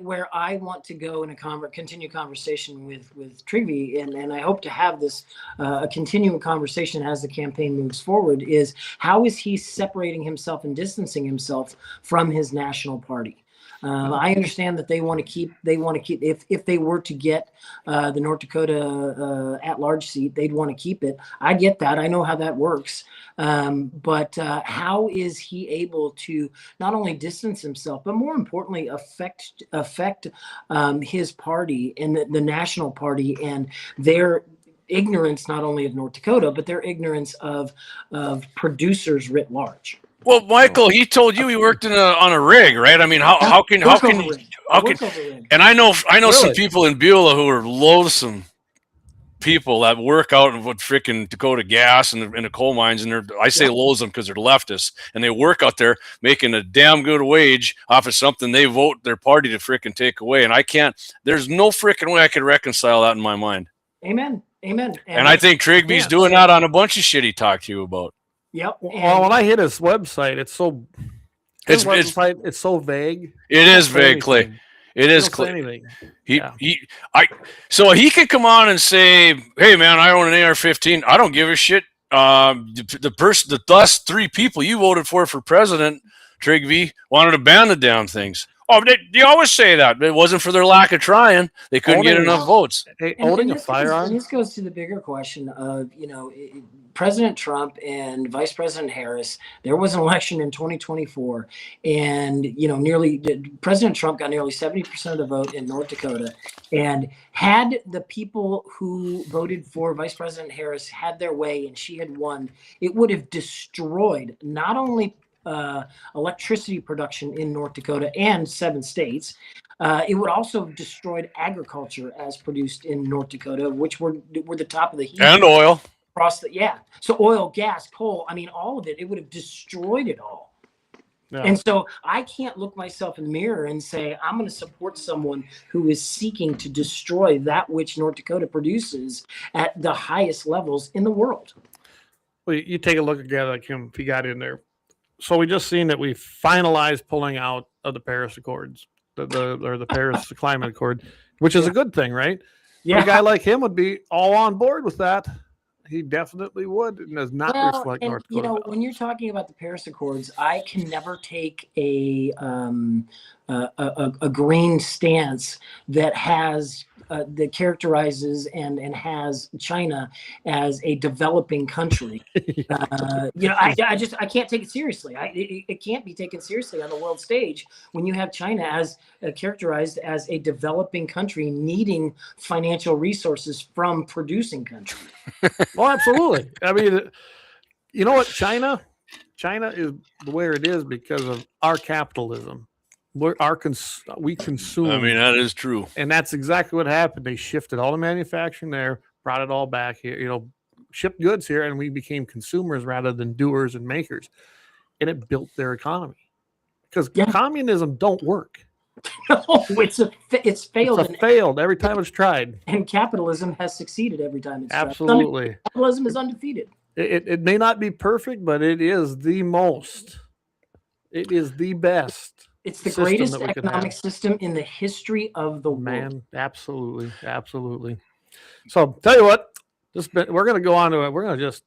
want to go in a continue conversation with Trigby, and I hope to have this a continuing conversation as the campaign moves forward, is how is he separating himself and distancing himself from his national party? I understand that they want to keep if they were to get the North Dakota at-large seat, they'd want to keep it. I get that. I know how that works. But how is he able to not only distance himself, but more importantly, affect his party and the national party and their ignorance, not only of North Dakota, but their ignorance of producers writ large? Well, Michael, he told you he worked on a rig, right? I mean, how can and I know some people in Beulah who are loathsome people that work out in what freaking Dakota Gas and in the coal mines, and I say loathsome because they're leftists, and they work out there making a damn good wage off of something they vote their party to freaking take away, and I can't. There's no freaking way I could reconcile that in my mind. Amen. And I think Trigby's doing that on a bunch of shit he talked to you about. Yep. Well, when I hit his website, it's so vague. It is vague, Clay. It is Clay. So he could come on and say, "Hey, man, I own an AR-15. I don't give a shit. The 3 people you voted for president, Trigby, wanted to ban the damn things." Oh, they always say that. It wasn't for their lack of trying. They couldn't get enough votes. Owning a firearm. This goes to the bigger question of, President Trump and Vice President Harris. There was an election in 2024, and President Trump got nearly 70% of the vote in North Dakota. And had the people who voted for Vice President Harris had their way and she had won, it would have destroyed not only electricity production in North Dakota and 7 states. It would also have destroyed agriculture as produced in North Dakota, which were the top of the heap. And oil. So oil, gas, coal, I mean, all of it, it would have destroyed it all. Yeah. And so I can't look myself in the mirror and say, I'm going to support someone who is seeking to destroy that which North Dakota produces at the highest levels in the world. Well, you take a look at a guy like him, if he got in there. So we just seen that we finalized pulling out of the Paris Accords, the Paris Climate Accord, which is a good thing, right? Yeah. A guy like him would be all on board with that. He definitely would, and does not reflect and, North Dakota. you know, values. when you're talking about the Paris Accords, I can never take a green stance that has that characterizes and has China as a developing country. You know, I can't take it seriously. It can't be taken seriously on the world stage when you have China as characterized as a developing country needing financial resources from producing countries. Well, absolutely. I mean, you know what? China is the way it is because of our capitalism. We consume. I mean, that is true. And that's exactly what happened. They shifted all the manufacturing there, brought it all back here, you know, shipped goods here, and we became consumers rather than doers and makers. And it built their economy. Because communism don't work. No, it's failed. It's failed every time it's tried. And capitalism has succeeded every time it's absolutely tried. Capitalism is undefeated. It may not be perfect, but it is the most. It is the best. It's the greatest economic system in the history of the world. Man, absolutely, absolutely. So, tell you what, we're going to go on to it. We're going to just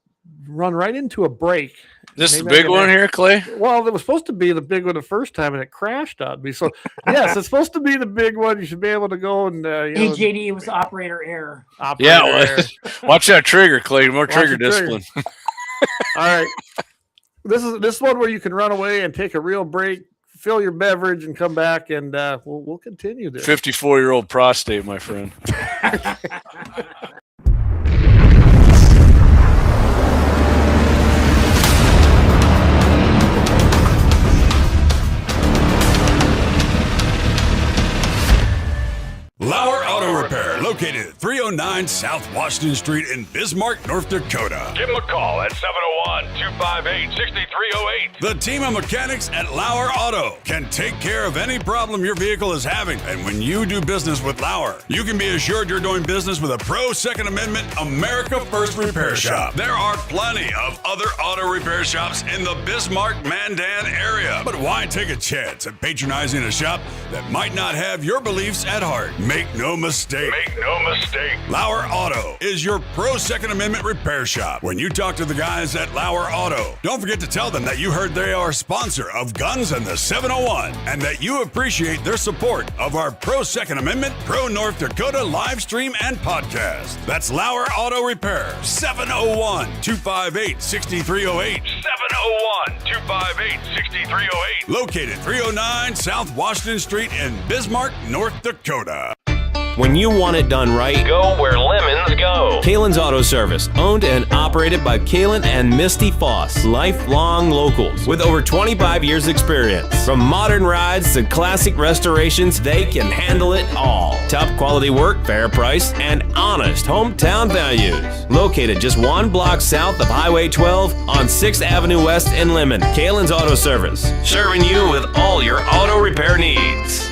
run right into a break. This is the big one here, Clay? Well, it was supposed to be the big one the first time, and it crashed on me. So, yes, it's supposed to be the big one. You should be able to go and hey, JD, it was operator error. Error. Watch that trigger, Clay. More trigger discipline. All right. This is one where you can run away and take a real break, fill your beverage, and come back, and we'll continue this. 54-year-old prostate, my friend. Lauer Auto Repair, located at 309 South Washington Street in Bismarck, North Dakota. Give them a call at 701-258-6308. The team of mechanics at Lauer Auto can take care of any problem your vehicle is having. And when you do business with Lauer, you can be assured you're doing business with a pro Second Amendment America First repair shop. There are plenty of other auto repair shops in the Bismarck-Mandan area. But why take a chance at patronizing a shop that might not have your beliefs at heart? Make no mistake. Lauer Auto is your pro Second Amendment repair shop. When you talk to the guys at Lauer Auto, don't forget to tell them that you heard they are a sponsor of Guns and the 701 and that you appreciate their support of our pro Second Amendment, pro North Dakota live stream and podcast. That's Lauer Auto Repair, 701-258-6308. 701-258-6308. Located 309 South Washington Street in Bismarck, North Dakota. When you want it done right, go where lemons go. Kalon's Auto Service, owned and operated by Kalon and Misty Foss, lifelong locals with over 25 years experience. From modern rides to classic restorations, they can handle it all. Top quality work, fair price, and honest hometown values. Located just one block south of Highway 12 on 6th Avenue West in Lemmon. Kalon's Auto Service, serving you with all your auto repair needs.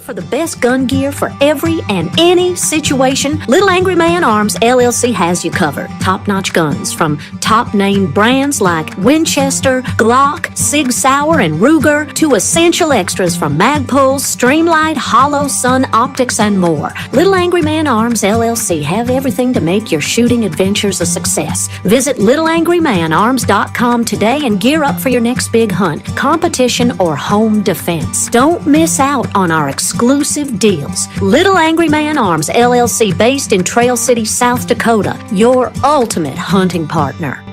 For the best gun gear for every and any situation, Little Angry Man Arms LLC has you covered. Top-notch guns from top-name brands like Winchester, Glock, Sig Sauer, and Ruger to essential extras from Magpul's, Streamlight, Hollow, Sun Optics, and more. Little Angry Man Arms LLC have everything to make your shooting adventures a success. Visit littleangrymanarms.com today and gear up for your next big hunt, competition, or home defense. Don't miss out on our exclusive deals. Little Angry Man Arms LLC, based in Trail City, South Dakota, your ultimate hunting partner.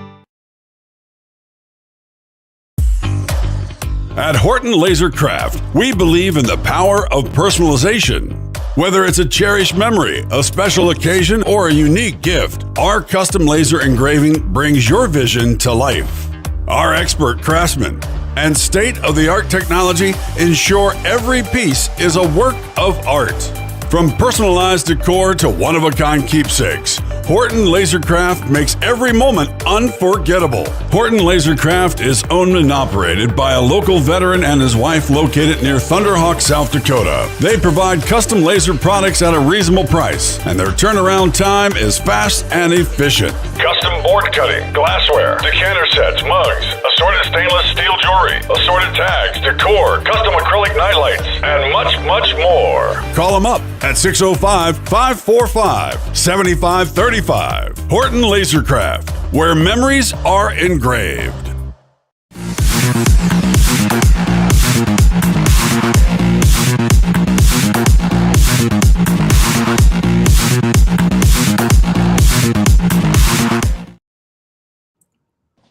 At Horton LaserCraft, we believe in the power of personalization. Whether it's a cherished memory, a special occasion, or a unique gift, our custom laser engraving brings your vision to life. Our expert craftsmen and state-of-the-art technology ensure every piece is a work of art. From personalized decor to one-of-a-kind keepsakes, Horton LaserCraft makes every moment unforgettable. Horton LaserCraft is owned and operated by a local veteran and his wife located near Thunderhawk, South Dakota. They provide custom laser products at a reasonable price, and their turnaround time is fast and efficient. Custom board cutting, glassware, decanter sets, mugs, assorted stainless steel jewelry, assorted tags, decor, custom acrylic nightlights, and much, much more. Call them up at 605-545-7535. Horton LaserCraft, where memories are engraved.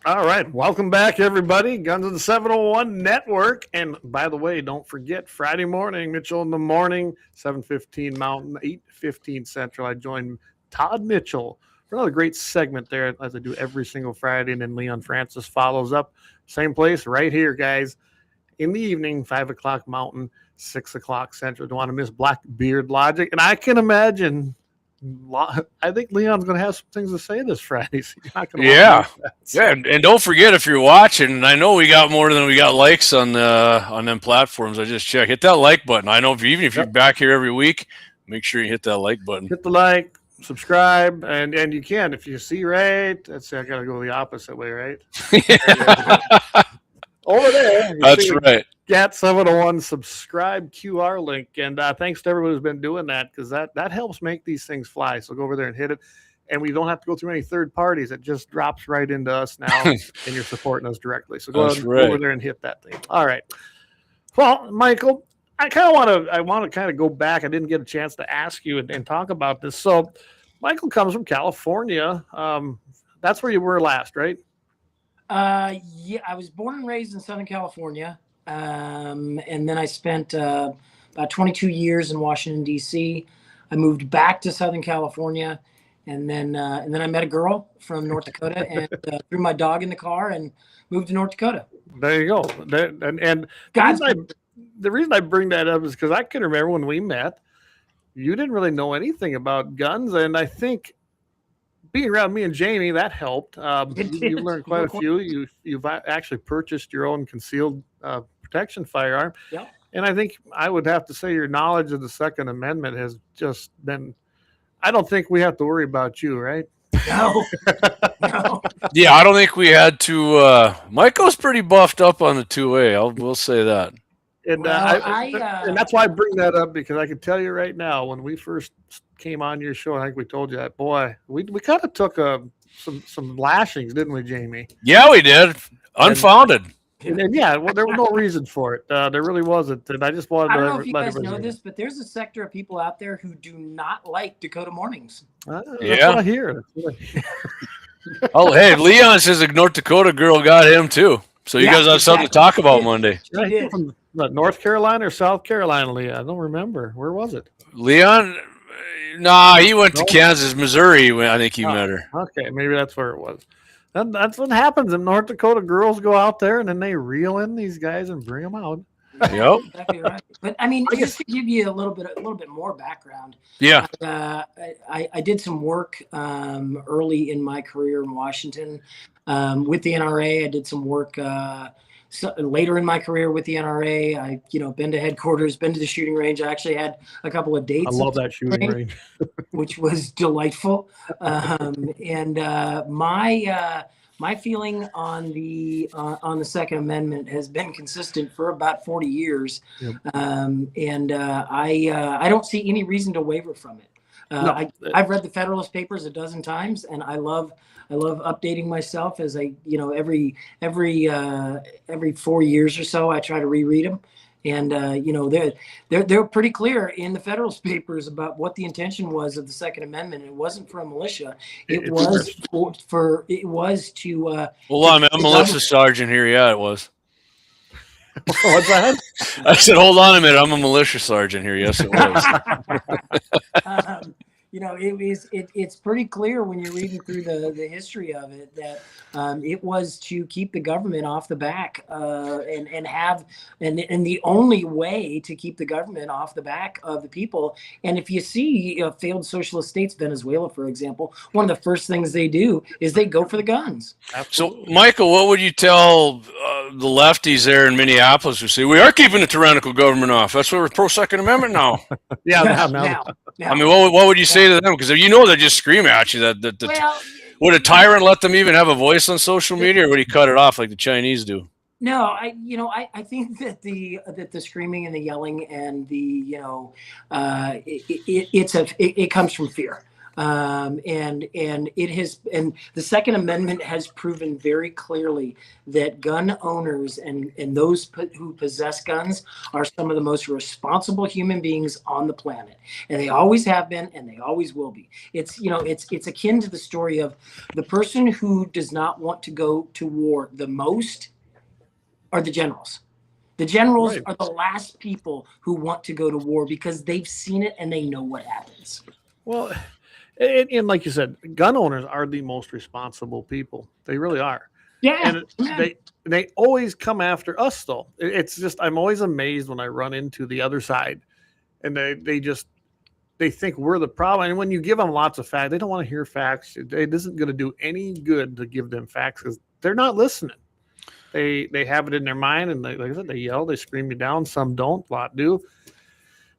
All right, welcome back, everybody. Guns of the 701 Network. And by the way, don't forget, Friday morning, Mitchell in the morning, 7:15 Mountain, 8:15 Central. I join Todd Mitchell for another great segment there, as I do every single Friday. And then Leon Francis follows up. Same place, right here, guys. In the evening, 5 o'clock Mountain, 6 o'clock Central. Don't want to miss Blackbeard Logic. And I can imagine, I think Leon's going to have some things to say this Friday. So you're not gonna yeah. And don't forget, if you're watching, I know we got more than we got likes on them platforms. I just checked. Hit that like button. I know even if you're back here every week, make sure you hit that like button. Hit the like, subscribe, and you can, if you see right. Let's see, I got to go the opposite way, right? Over there. That's right. GAT701 subscribe QR link. And thanks to everyone who's been doing that, because that helps make these things fly. So go over there and hit it. And we don't have to go through any third parties. It just drops right into us now, and you're supporting us directly. So go over there and hit that thing. All right. Well, Michael, I want to kind of go back. I didn't get a chance to ask you and talk about this. So Michael comes from California. That's where you were last, right? Yeah, I was born and raised in Southern California. And then I spent about 22 years in Washington, D.C. I moved back to Southern California, and then I met a girl from North Dakota and threw my dog in the car and moved to North Dakota. There you go. And the reason I bring that up is because I can remember when we met, you didn't really know anything about guns, and I think being around me and Jamie, that helped. You've learned quite a few. You've actually purchased your own concealed protection firearm. Yeah. And I think I would have to say your knowledge of the Second Amendment has just been, I don't think we have to worry about you, right? No. Yeah, I don't think we had to. Michael's pretty buffed up on the 2A. We'll say that. And, and that's why I bring that up, because I can tell you right now, when we first came on your show, I think we told you that, boy, we kind of took some lashings, didn't we, Jamie? Yeah, we did. Unfounded. And yeah, well, there was no reason for it. There really wasn't. And I just wanted to I don't know if you guys know this, but there's a sector of people out there who do not like Dakota Mornings. That's what I hear. Oh, hey, Leon says a North Dakota girl got him too. So you guys have something to talk about Monday. From North Carolina or South Carolina, Leon? I don't remember. Where was it? Leon? Nah, he went to Kansas, Missouri. I think he met her. Okay, maybe that's where it was. That's what happens in North Dakota. Girls go out there and then they reel in these guys and bring them out. Yep. Exactly right. But I mean, just to give you a little bit more background. Yeah. I did some work early in my career in Washington with the NRA. I did some work later in my career with the NRA. I been to headquarters, been to the shooting range. I actually had a couple of dates. I love that shooting range, which was delightful. And my feeling on the Second Amendment has been consistent for about 40 years. Yep. I don't see any reason to waver from it. No. I've read the Federalist Papers a dozen times, and I love updating myself as I, every 4 years or so, I try to reread them. And, they're pretty clear in the Federalist Papers about what the intention was of the Second Amendment. It wasn't for a militia. It was to. Hold on, I'm a militia sergeant here. Yeah, it was. What's that? I said, hold on a minute. I'm a militia sergeant here. Yes, it was. It's pretty clear when you're reading through the history of it that it was to keep the government off the back and the only way to keep the government off the back of the people. And if you see failed socialist states, Venezuela, for example, one of the first things they do is they go for the guns. So, Michael, what would you tell the lefties there in Minneapolis who say, we are keeping the tyrannical government off? That's why we're pro-Second Amendment now. Yeah, now. I mean, what would you say to them? Because they just scream at you that would a tyrant let them even have a voice on social media, or would he cut it off like the Chinese do? No, I think that the screaming and the yelling and the it comes from fear. And the Second Amendment has proven very clearly that gun owners and those who possess guns are some of the most responsible human beings on the planet, and they always have been, and they always will be. It's it's akin to the story of the person who does not want to go to war the most are the generals. The generals Right. are the last people who want to go to war because they've seen it and they know what happens. Well, and like you said, gun owners are the most responsible people. They really are. Yeah. And they always come after us, though. It's just, I'm always amazed when I run into the other side, and they think we're the problem. And when you give them lots of facts, they don't want to hear facts. It isn't going to do any good to give them facts because they're not listening. They have it in their mind, and like I said, they yell, they scream you down. Some don't, a lot do.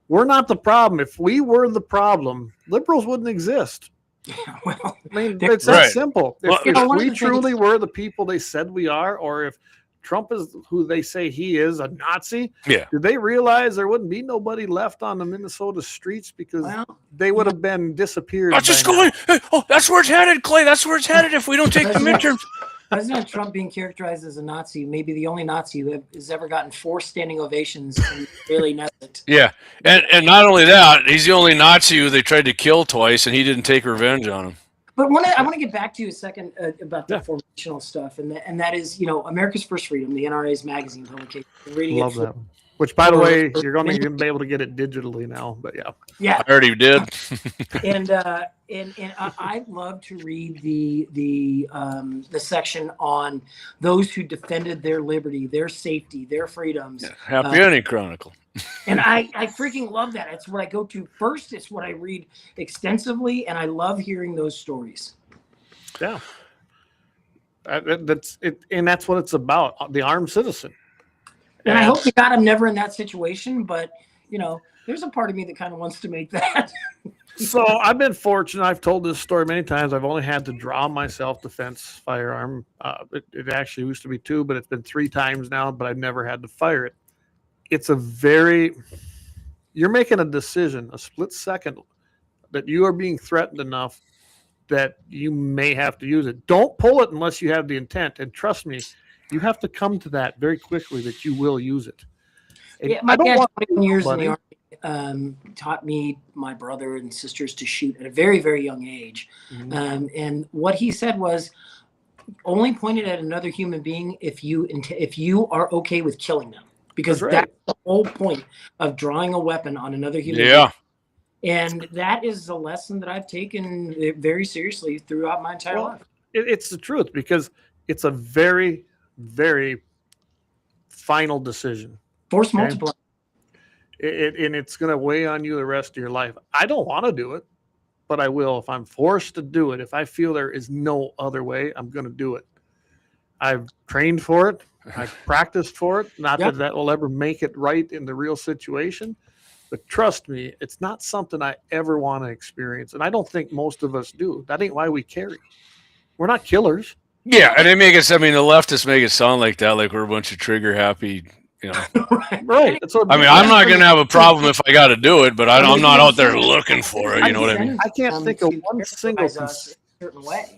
We're not the problem. If we were the problem, liberals wouldn't exist. Well, I mean, it's that Right. simple. Well, If one of we the truly were the people they said we are, or if Trump is who they say he is, a Nazi, Yeah. did they realize there wouldn't be nobody left on the Minnesota streets because they would have been disappeared? That's just by now. going. Oh, that's where it's headed, Clay. That's where it's headed if we don't take the midterms. President Trump being characterized as a Nazi, maybe the only Nazi who has ever gotten 4 standing ovations in Bailey Nesset. Yeah, and not only that, he's the only Nazi who they tried to kill twice, and he didn't take revenge on him. But I want to get back to you a second about the formational stuff, and that is, America's First Freedom, the NRA's magazine publication. Reading Love it that. Which, by the way, you're going to be able to get it digitally now. But yeah, I already did. and I love to read the section on those who defended their liberty, their safety, their freedoms. Happy ending Chronicle. And I freaking love that. It's what I go to first. It's what I read extensively, and I love hearing those stories. yeah, that's it, and that's what it's about. The armed citizen. And I hope to God I'm never in that situation, but there's a part of me that kind of wants to make that. So I've been fortunate. I've told this story many times. I've only had to draw my self-defense firearm. It actually used to be 2, but it's been 3 times now, but I've never had to fire it. It's you're making a decision, a split second, that you are being threatened enough that you may have to use it. Don't pull it unless you have the intent. And trust me, you have to come to that very quickly that you will use it. And Yeah, my dad, 21 years in buddy. the Army, taught me, my brother and sisters, to shoot at a very, very young age. And what he said was, only point it at another human being if you are okay with killing them, because That's right. that's the whole point of drawing a weapon on another human Yeah. being. And that is a lesson that I've taken very seriously throughout my entire life. It's the truth, because it's a very, very final decision. Force Okay. multiply. And it's going to weigh on you the rest of your life. I don't want to do it, but I will. If I'm forced to do it, if I feel there is no other way, I'm going to do it. I've trained for it. I've practiced for it. Not Yep. that will ever make it right in the real situation, but trust me, it's not something I ever want to experience. And I don't think most of us do. That ain't why we carry. We're not killers. Yeah, and they make us. I mean, the leftists make it sound like that, like we're a bunch of trigger happy. Right. That's what I mean, I'm not going to have a problem if I got to do it, but I'm not out there looking for it. You know what I mean? I can't think of to one single. characterize us a certain way.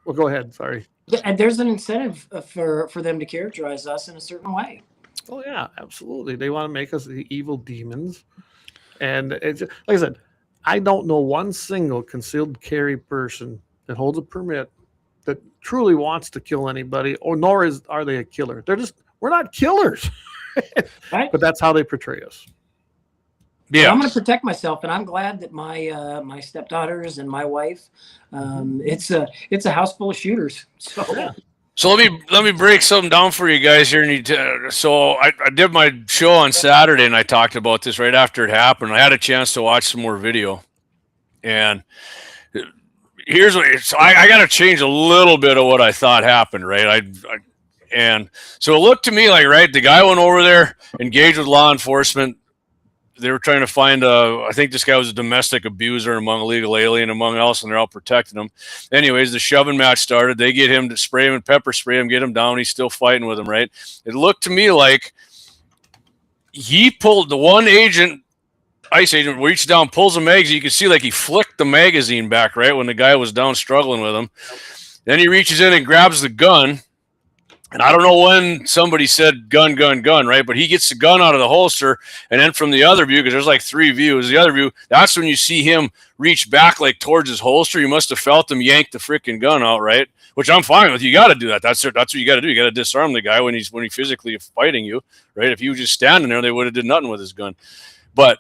Well, go ahead. Sorry. And there's an incentive for them to characterize us in a certain way. Oh yeah, absolutely. They want to make us the evil demons, and it's like I said, I don't know one single concealed carry person that holds a permit that truly wants to kill anybody, or nor are they a killer. We're not killers, Right? but that's how they portray us. Yeah. I'm going to protect myself, and I'm glad that my stepdaughters and my wife, it's a house full of shooters. So let me break something down for you guys here. So I did my show on Saturday, and I talked about this right after it happened. I had a chance to watch some more video, and here's what. So I got to change a little bit of what I thought happened. Right. And so it looked to me like, right, the guy went over there, engaged with law enforcement. They were trying to find I think this guy was a domestic abuser, among illegal alien, among else, and they're all protecting him. Anyways, the shoving match started. They get him to spray him and pepper spray him, get him down. He's still fighting with him, right? It looked to me like he pulled the one agent ICE agent reaches down, pulls the magazine. You can see like he flicked the magazine back right when the guy was down struggling with him. Then he reaches in and grabs the gun. And I don't know when somebody said gun, right? But he gets the gun out of the holster, and then from the other view, because there's like 3 views, the other view, that's when you see him reach back like towards his holster. You must have felt him yank the freaking gun out, right? Which I'm fine with. You got to do that. That's what you got to do. You got to disarm the guy when he's physically fighting you, right? If he was just standing there, they would have did nothing with his gun. But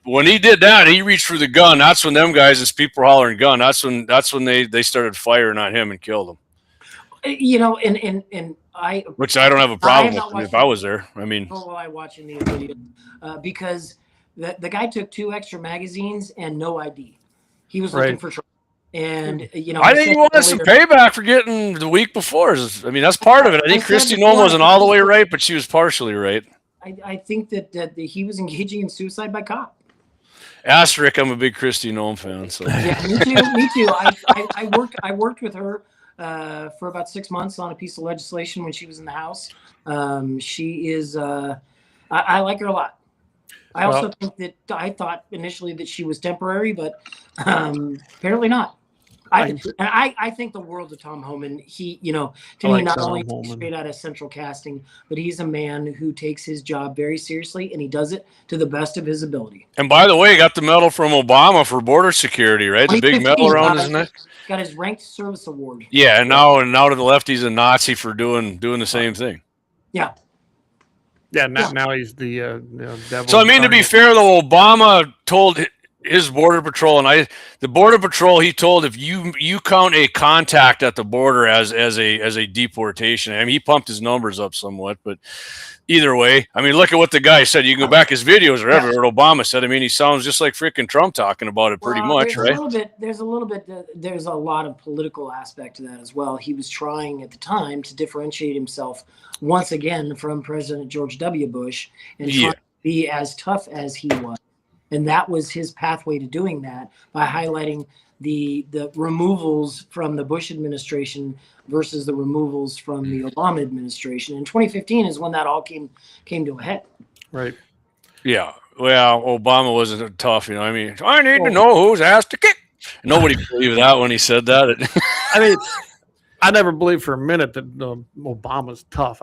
when he did that, he reached for the gun. That's when them guys, as people were hollering gun, that's when they started firing on him and killed him. You know, and which I don't have a problem with if I was there. I mean, while I watching these videos, because the guy took 2 extra magazines and no ID. He was looking for trouble. And you know, I think he wanted some payback for getting the week before. I mean, that's part of it. I think Kristi Noem wasn't all the way right, but she was partially right. I think that he was engaging in suicide by cop. Ask Rick. I'm a big Kristi Noem fan. So yeah, me too. I worked with her for about 6 months on a piece of legislation when she was in the House. She is. I like her a lot. I also think that I thought initially that she was temporary, but apparently not. I think the world of Tom Homan. He, you know, to me, not only straight out of Central Casting, but he's a man who takes his job very seriously, and he does it to the best of his ability. And by the way, he got the medal from Obama for border security, right? The big medal around his neck. Got his ranked service award. Yeah, and now to the left, he's a Nazi for doing the same thing. Yeah. Yeah, now he's the devil. So I mean, to be fair, though, Obama told his border patrol, and the border patrol, he told if you count a contact at the border as a deportation. I mean, he pumped his numbers up somewhat, but either way, I mean, look at what the guy said. You can go back his videos or whatever. What Obama said. I mean, he sounds just like freaking Trump talking about it pretty much, right? There's a lot of political aspect to that as well. He was trying at the time to differentiate himself once again from President George W. Bush and trying to be as tough as he was. And that was his pathway to doing that, by highlighting the removals from the Bush administration versus the removals from the Obama administration. And 2015 is when that all came to a head. Right. Yeah. Well, Obama wasn't tough, you know. I mean, I need to know who's asked to kick. Nobody believed that when he said that. I mean, I never believed for a minute that Obama's tough.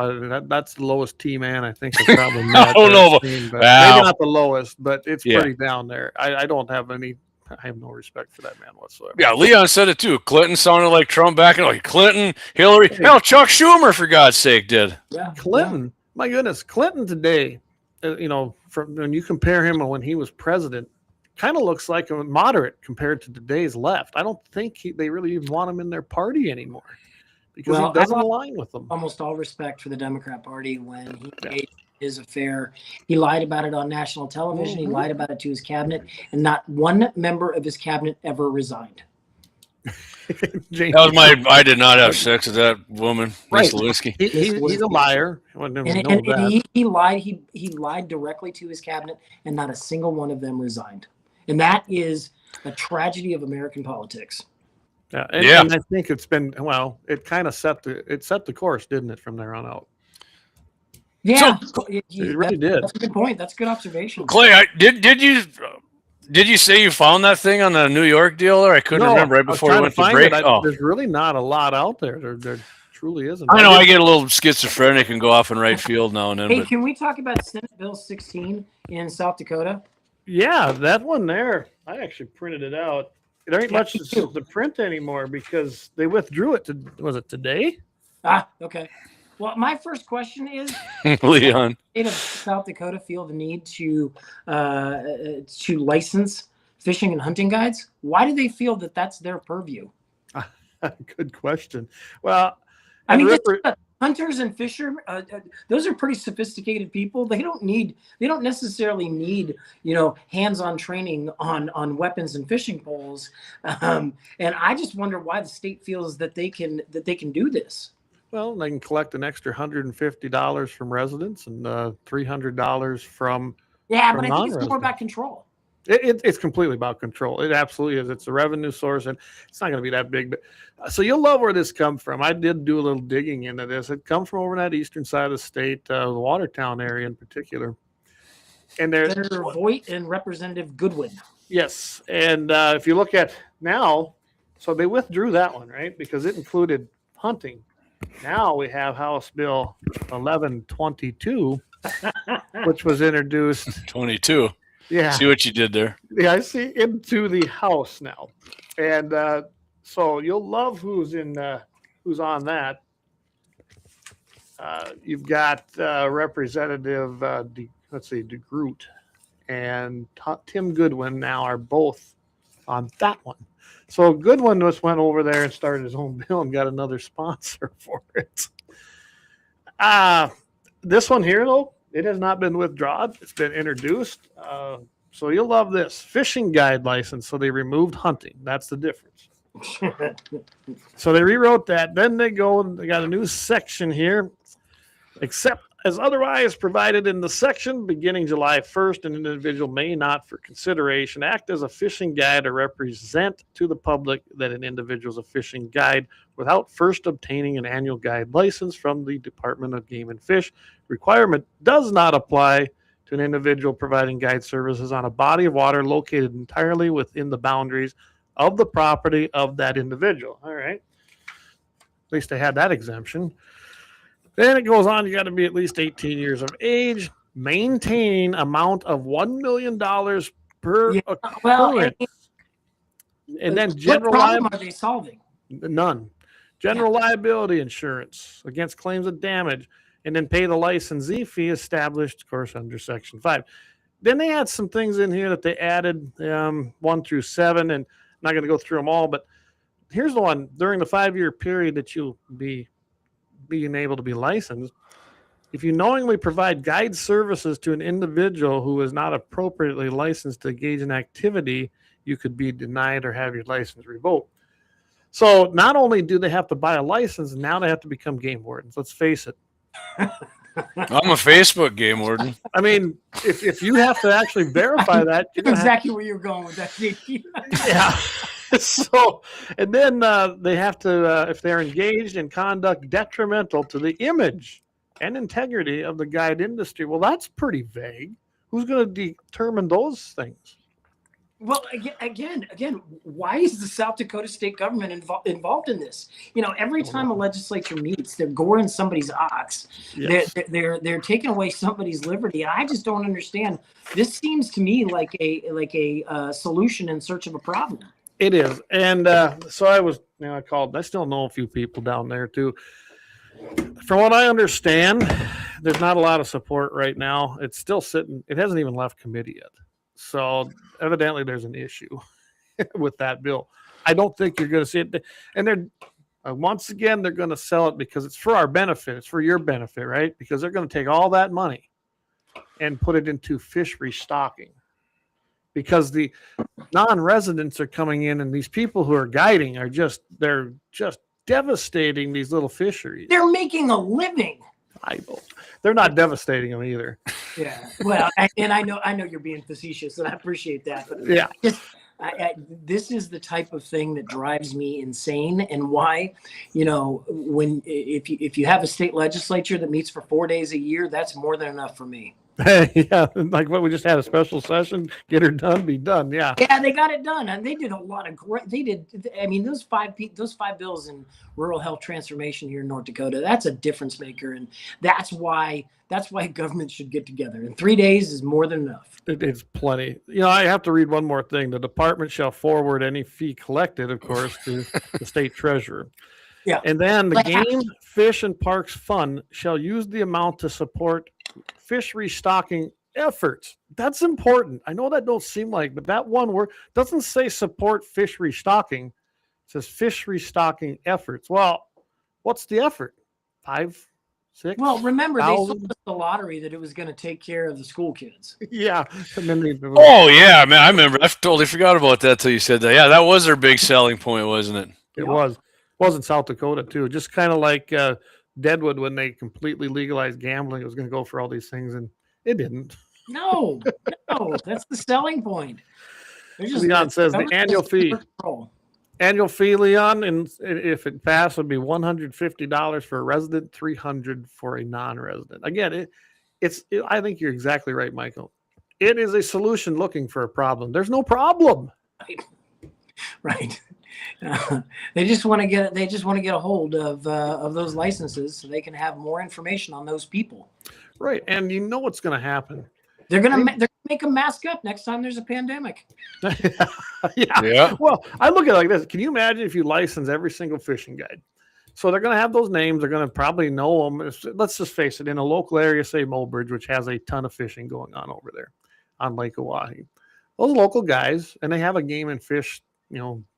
That's the lowest T-man I think I've probably met. I don't know. Maybe not the lowest, but it's pretty down there. I don't have any. I have no respect for that man whatsoever. Yeah, Leon said it too. Clinton sounded like Trump back in Clinton, Hillary. Hell, Chuck Schumer, for God's sake, did. Yeah, Clinton. My goodness, Clinton today. You know, from when you compare him to when he was president, kind of looks like a moderate compared to today's left. I don't think they really even want him in their party anymore because he doesn't align with them. Almost all respect for the Democrat Party when he made his affair. He lied about it on national television. He lied about it to his cabinet, and not one member of his cabinet ever resigned. That was I did not have sex with that woman, Miss Lewinsky. He's a liar. He lied. He lied directly to his cabinet, and not a single one of them resigned. And that is a tragedy of American politics. Yeah, and I think it's been it kind of set the course, didn't it, from there on out? Yeah, it really did. That's a good point. That's a good observation. Clay, did you say you found that thing on the New York deal there? I couldn't remember right before we went to break. There's really not a lot out there. There truly isn't. I know I get a little schizophrenic and go off in right field now and then. Hey, can we talk about Senate Bill 16 in South Dakota? Yeah, that one there. I actually printed it out. There ain't much to print anymore because they withdrew it. Was it today? Okay. Well, my first question is, Leon, state of South Dakota feel the need to license fishing and hunting guides? Why do they feel that that's their purview? Good question. Well, I mean, hunters and fisher, those are pretty sophisticated people. They don't necessarily need, hands-on training on weapons and fishing poles. And I just wonder why the state feels that they can do this. Well, they can collect an extra $150 from residents and $300 from but I think it's more about control. It's completely about control. It absolutely is. It's a revenue source, and it's not going to be that big. But so you'll love where this comes from. I did do a little digging into this. It comes from over that eastern side of the state, the Watertown area in particular. And they're Senator Voight and Representative Goodwin. yes. And if you look at now, so they withdrew that one, right? Because it included hunting. Now we have House Bill 1122, which was introduced. 22. Yeah. See what you did there. Yeah, I see into the House now. And so you'll love who's on that. You've got Representative, DeGroot and Tim Goodwin now are both on that one. So Goodwin just went over there and started his own bill and got another sponsor for it. This one here, though, it has not been withdrawn. It's been introduced. So you'll love this. Fishing guide license. So they removed hunting. That's the difference. So they rewrote that. Then they got a new section here. Except as otherwise provided in the section, beginning July 1st, an individual may not, for consideration, act as a fishing guide or represent to the public that an individual is a fishing guide without first obtaining an annual guide license from the Department of Game and Fish. Requirement does not apply to an individual providing guide services on a body of water located entirely within the boundaries of the property of that individual. All right. At least they had that exemption. Then it goes on, you got to be at least 18 years of age, maintain amount of $1 million per occurrence. Well, and then what general problem are they solving? None. General liability insurance against claims of damage, and then pay the licensee fee established, of course, under Section 5. Then they had some things in here that they added 1 through 7, and I'm not going to go through them all, but here's the one. During the 5-year period that you'll be being able to be licensed, if you knowingly provide guide services to an individual who is not appropriately licensed to engage in activity, you could be denied or have your license revoked. So not only do they have to buy a license, now they have to become game wardens. Let's face it. I'm a Facebook game warden. I mean, if you have to actually verify that, you're gonna Exactly where you're going with that. yeah. So, and then they have to, if they're engaged in conduct detrimental to the image and integrity of the guide industry. Well, that's pretty vague. Who's going to determine those things? Well, again, why is the South Dakota state government involved in this? You know, every time a legislature meets, they're goring somebody's ox. Yes. They're taking away somebody's liberty. And I just don't understand. This seems to me like a solution in search of a problem. It is. And so I called, I still know a few people down there too. From what I understand, there's not a lot of support right now. It's still sitting. It hasn't even left committee yet. So evidently there's an issue with that bill. I don't think you're going to see it. And they're, once again, they're going to sell it because it's for our benefit. It's for your benefit, right? Because they're going to take all that money and put it into fish restocking. Because the non-residents are coming in, and these people who are guiding are they're just devastating these little fisheries. They're making a living. They're not devastating them either. Yeah. Well, and I know you're being facetious, and I appreciate that. But yeah. This is the type of thing that drives me insane, and why, you know, if you have a state legislature that meets for 4 days a year, that's more than enough for me. Yeah, like what we just had a special session, get her done, be done. Yeah, they got it done, and they did a lot of great. They did. I mean, those five bills in rural health transformation here in North Dakota. That's a difference maker, and that's why government should get together. And 3 days is more than enough. It's plenty. You know, I have to read one more thing. The department shall forward any fee collected, of course, to the state treasurer. Yeah, and then the Game, Fish, and Parks Fund shall use the amount to support fish restocking efforts. That's important. I know that don't seem like, but that one word doesn't say support fish restocking. It says fish restocking efforts. Well, what's the effort? 5, 6? Well, remember, they sold us the lottery that it was going to take care of the school kids. Yeah. And then oh, yeah, man. I remember. I totally forgot about that till you said that. Yeah, that was their big selling point, wasn't it? It was. It was in South Dakota, too. Just kind of like Deadwood, when they completely legalized gambling, it was going to go for all these things, and it didn't. No, that's the selling point. Leon says the annual fee. Annual fee, Leon, and if it passed, would be $150 for a resident, $300 for a non-resident. Again, I think you're exactly right, Michael. It is a solution looking for a problem. There's no problem. Right. They just want to get a hold of those licenses so they can have more information on those people. Right. And you know what's going to happen. They're gonna make them mask up next time there's a pandemic. Yeah. Well, I look at it like this. Can you imagine if you license every single fishing guide? So they're going to have those names. They're going to probably know them. Let's just face it. In a local area, say Mobridge, which has a ton of fishing going on over there on Lake Oahe, those local guys, and they have a game and fish,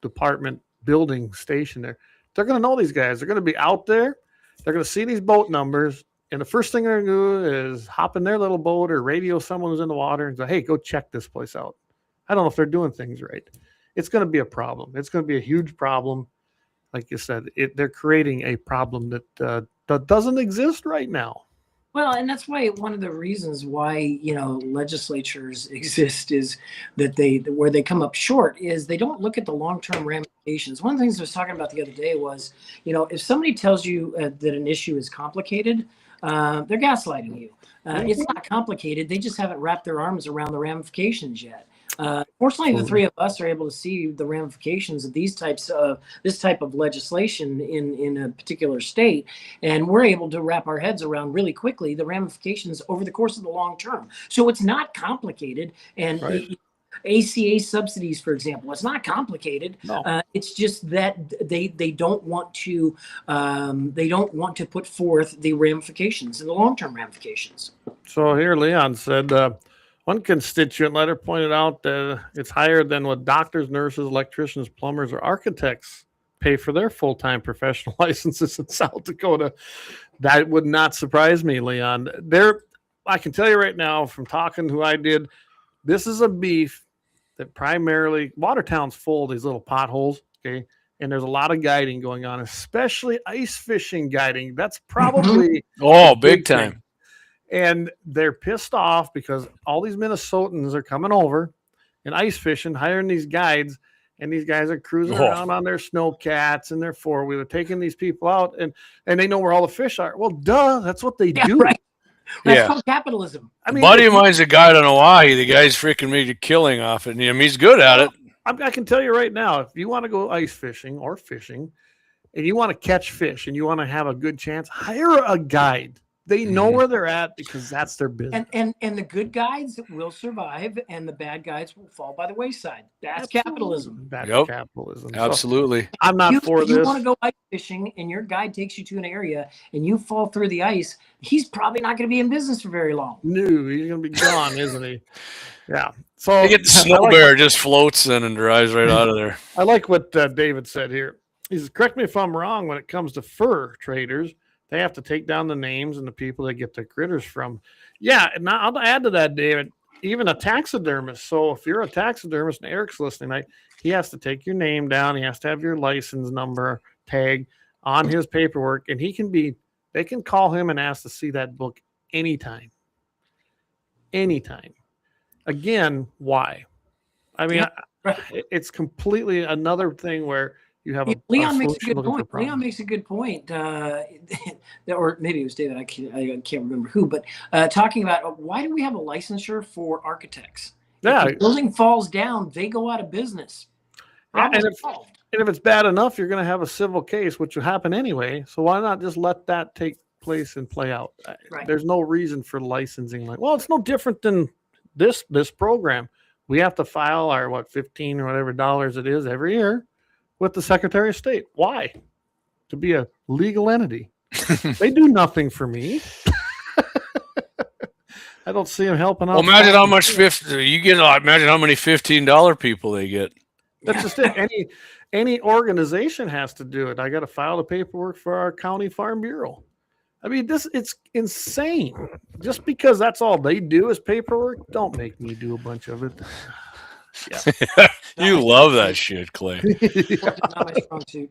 department building station there. They're going to know these guys. They're going to be out there. They're going to see these boat numbers. And the first thing they're going to do is hop in their little boat or radio someone who's in the water and say, hey, go check this place out. I don't know if they're doing things right. It's going to be a problem. It's going to be a huge problem. Like you said, they're creating a problem that doesn't exist right now. Well, and that's why one of the reasons why, legislatures exist is that where they come up short is they don't look at the long-term ramifications. One of the things I was talking about the other day was, if somebody tells you that an issue is complicated, they're gaslighting you. It's not complicated. They just haven't wrapped their arms around the ramifications yet. Fortunately, the three of us are able to see the ramifications of this type of legislation in a particular state, and we're able to wrap our heads around really quickly the ramifications over the course of the long term. So it's not complicated. And right. ACA subsidies, for example, it's not complicated. No. It's just that they don't want to put forth the ramifications and the long term ramifications. So here, Leon said. One constituent letter pointed out that it's higher than what doctors, nurses, electricians, plumbers, or architects pay for their full-time professional licenses in South Dakota. That would not surprise me, Leon. I can tell you right now from talking to who I did, this is a beef that primarily, Watertown's full of these little potholes, okay? And there's a lot of guiding going on, especially ice fishing guiding. That's probably big time. And they're pissed off because all these Minnesotans are coming over and ice fishing, hiring these guides, and these guys are cruising around on their snowcats and their four-wheeler, taking these people out, and they know where all the fish are. Well, duh, that's what they do. Right. That's called capitalism. I mean, buddy of mine's a guide on Oahe. The guy's freaking made a killing off it. And he's good at it. I can tell you right now, if you want to go ice fishing or fishing, and you want to catch fish, and you want to have a good chance, hire a guide. They know where they're at because that's their business. And the good guides will survive and the bad guides will fall by the wayside. That's capitalism. That's capitalism. Absolutely. So I'm not for this. If you want to go ice fishing and your guide takes you to an area and you fall through the ice, he's probably not going to be in business for very long. No, he's going to be gone, isn't he? Yeah. So you get the snow bear just floats in and drives right out of there. I like what David said here. He says, correct me if I'm wrong, when it comes to fur traders, they have to take down the names and the people they get their critters from. Yeah, and I'll add to that, David, even a taxidermist. So if you're a taxidermist and Eric's listening, he has to take your name down. He has to have your license number tag on his paperwork, and they can call him and ask to see that book anytime. Anytime. Again, why? I mean, it's completely another thing where you have Leon makes a good point. Leon makes a good point. Or maybe it was David. I can't remember who, but talking about why do we have a licensure for architects? Yeah. If the building falls down, they go out of business. And if it's bad enough, you're going to have a civil case, which will happen anyway. So why not just let that take place and play out? Right. There's no reason for licensing. It's no different than this program. We have to file our $15 or whatever dollars it is every year with the Secretary of State. Why? To be a legal entity. They do nothing for me. I don't see them helping out. Well, imagine how much you get. Imagine how many $15 people they get. That's just it. Any organization has to do it. I got to file the paperwork for our county farm bureau. I mean, it's insane. Just because that's all they do is paperwork, don't make me do a bunch of it. Yeah. You love that shit, Clay. Not my strong suit.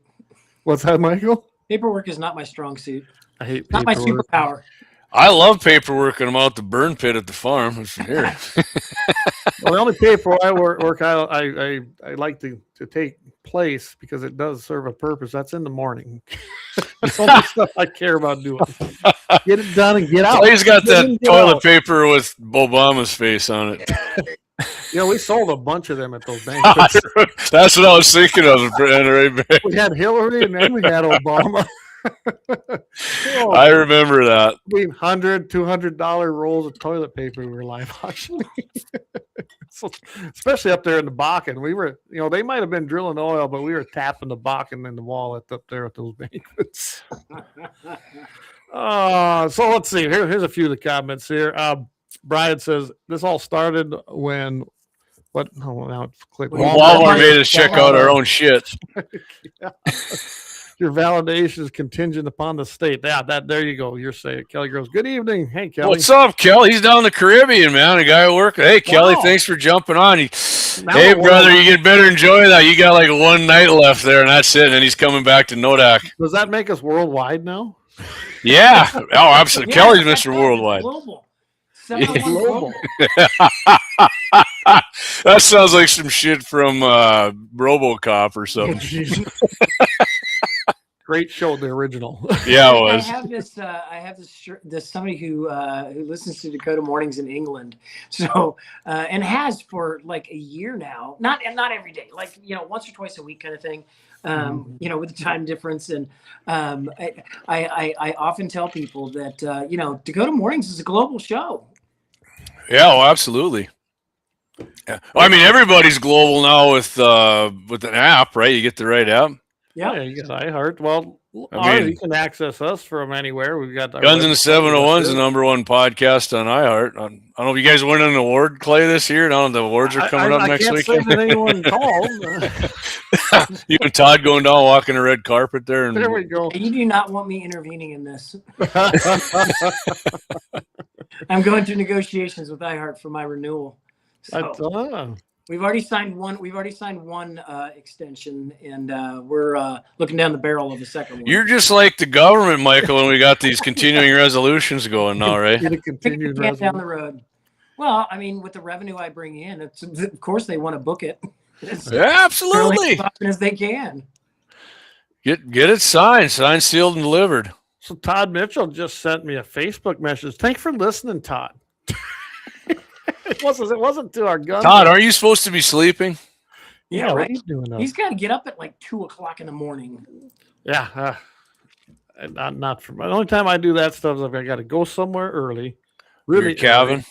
What's that, Michael? Paperwork is not my strong suit. I hate paperwork. Not my superpower. I love paperwork and I'm out the burn pit at the farm. Here. Well, the only paperwork I like to take place because it does serve a purpose. That's in the morning. That's all the stuff I care about doing. Get it done and get out. He's got that toilet paper with Obama's face on it. We sold a bunch of them at those banquets. That's what I was thinking of. Right? We had Hillary and then we had Obama. I remember that. Between $100, $200 rolls of toilet paper we were live auctioning. So, especially up there in the Bakken. We were, they might have been drilling oil, but we were tapping the Bakken in the wall up there at those banquets. So let's see. Here's a few of the comments here. Brian says, this all started when now it's click. Walmart made us check out our own shit. Yeah. Your validation is contingent upon the state. Yeah, there you go. You're saying. Kelly Groves. Good evening. Hey, Kelly. What's up, Kelly? He's down in the Caribbean, man. A guy at work. Hey, Kelly, thanks for jumping on. Hey, brother, you get better enjoy that. You got like one night left there, and that's it. And then he's coming back to Nodak. Does that make us worldwide now? Yeah. Oh, absolutely. Kelly's Mr. Worldwide. Global. Global. That sounds like some shit from RoboCop or something. Great show, the original. Yeah, it was. I have this somebody who listens to Dakota Mornings in England, so and has for like a year now. Not every day, like once or twice a week kind of thing. With the time difference, and I often tell people that Dakota Mornings is a global show. Yeah, well, absolutely. Yeah. Well, I mean, everybody's global now with an app, right? You get the right app. Yeah, you got iHeart. Well, you can access us from anywhere. We've got Guns and 701 is the #1 podcast on iHeart. I don't know if you guys win an award, Clay, this year. I don't know if the awards are coming up next week. I can't say that anyone called. You and Todd going down, walking a red carpet there. There we go. You do not want me intervening in this. I'm going through negotiations with iHeart for my renewal. So. We've already signed one. Extension, and we're looking down the barrel of a second one. You're just like the government, Michael, when we got these continuing resolutions going now, right? Down the road. Well, I mean, with the revenue I bring in, of course they want to book it. Yeah, absolutely. As often as they can. Get it signed, sealed, and delivered. So Todd Mitchell just sent me a Facebook message. Thanks for listening, Todd. It wasn't to our gun. Todd, are you supposed to be sleeping? Yeah, what right. are you doing? He's got to get up at like 2:00 in the morning. Yeah, not for the only time I do that stuff is if I got to go somewhere early. Really, calving,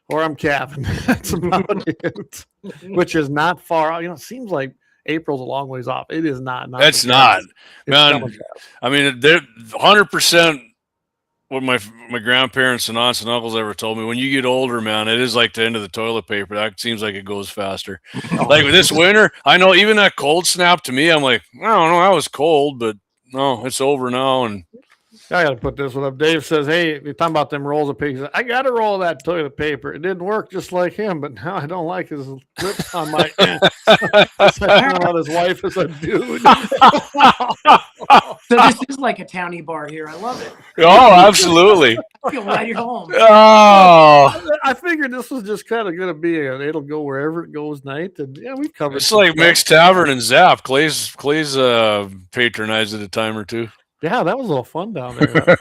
or I'm calving. That's about it. Which is not far out. It seems like April's a long ways off. It is not. That's not, man. I mean, they're 100%. What my grandparents and aunts and uncles ever told me, when you get older, man, it is like the end of the toilet paper. That seems like it goes faster. Like with this winter, I know even that cold snap to me, I'm like, I don't know, that was cold, but no, it's over now. And I got to put this one up. Dave says, hey, you're talking about them rolls of paper. I got to roll that toilet paper. It didn't work just like him, but now I don't like his lips on my ass. About his wife is a dude. So this is like a townie bar here. I love it. Oh, absolutely. I feel right at home. Oh, I figured this was just kind of going to be it'll go wherever it goes night. And yeah, we've covered it's like Mixed Tavern and Zap. Clay's patronized it a time or two. Yeah, that was a little fun down there.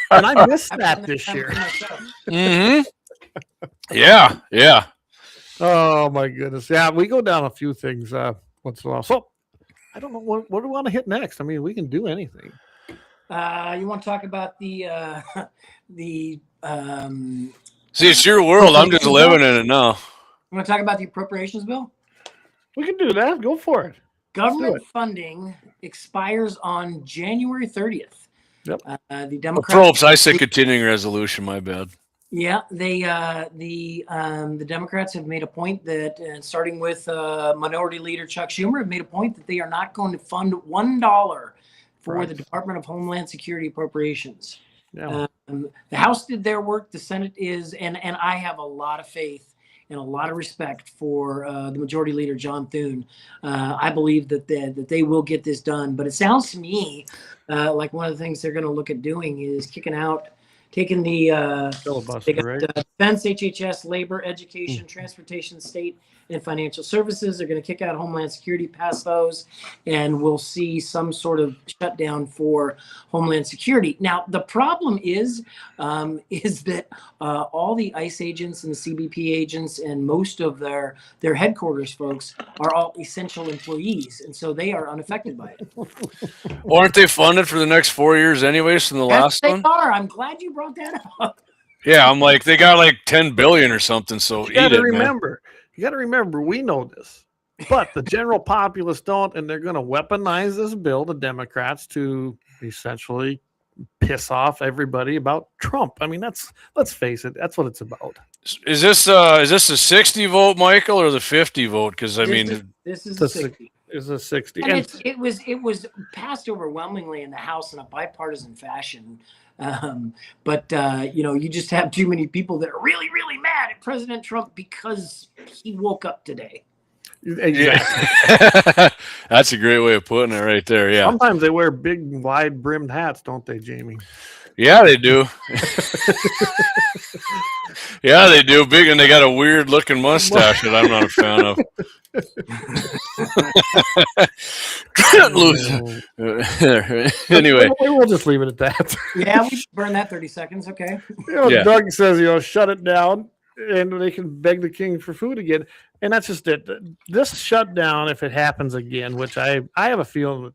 And I missed that this year. Mm-hmm. Yeah. Oh, my goodness. Yeah, we go down a few things once in a while. So, I don't know. What do we want to hit next? I mean, we can do anything. You want to talk about the See, it's your world. I'm just living in it now. You want to talk about the appropriations bill? We can do that. Go for it. Government funding expires on January 30th. Yep. The Democrats. I said continuing resolution. My bad. Yeah, the Democrats have made a point that, starting with Minority Leader Chuck Schumer, have made a point that they are not going to fund $1 for the Department of Homeland Security appropriations. Yeah. The House did their work. The Senate is, and I have a lot of faith and a lot of respect for the Majority Leader John Thune. I believe that they will get this done. But it sounds to me like one of the things they're going to look at doing is taking the filibuster, right? Defense, HHS, labor, education, transportation, state, and financial services. They're going to kick out Homeland Security, pass those, and we'll see some sort of shutdown for Homeland Security. Now, the problem is that all the ICE agents and the CBP agents and most of their headquarters folks are all essential employees, and so they are unaffected by it. Aren't they funded for the next 4 years anyways from the last one? They are. I'm glad you brought that up. Yeah, I'm like, they got like 10 billion or something. So you got to remember, we know this, but the general populace don't, and they're going to weaponize this bill, the Democrats, to essentially piss off everybody about Trump. I mean, let's face it, that's what it's about. Is this a 60 vote, Michael, or the 50 vote? Because this is a 60. Is a 60, and it was passed overwhelmingly in the House in a bipartisan fashion. But you just have too many people that are really, really mad at President Trump because he woke up today. Exactly. That's a great way of putting it right there. Yeah. Sometimes they wear big, wide brimmed hats, don't they, Jamie? Yeah, they do. Yeah, they do. Big, and they got a weird looking mustache that I'm not a fan of. Anyway, we'll just leave it at that. Yeah, we burn that 30 seconds. Okay. Doug says, shut it down, and they can beg the king for food again. And that's just it. This shutdown, if it happens again, which I have a feeling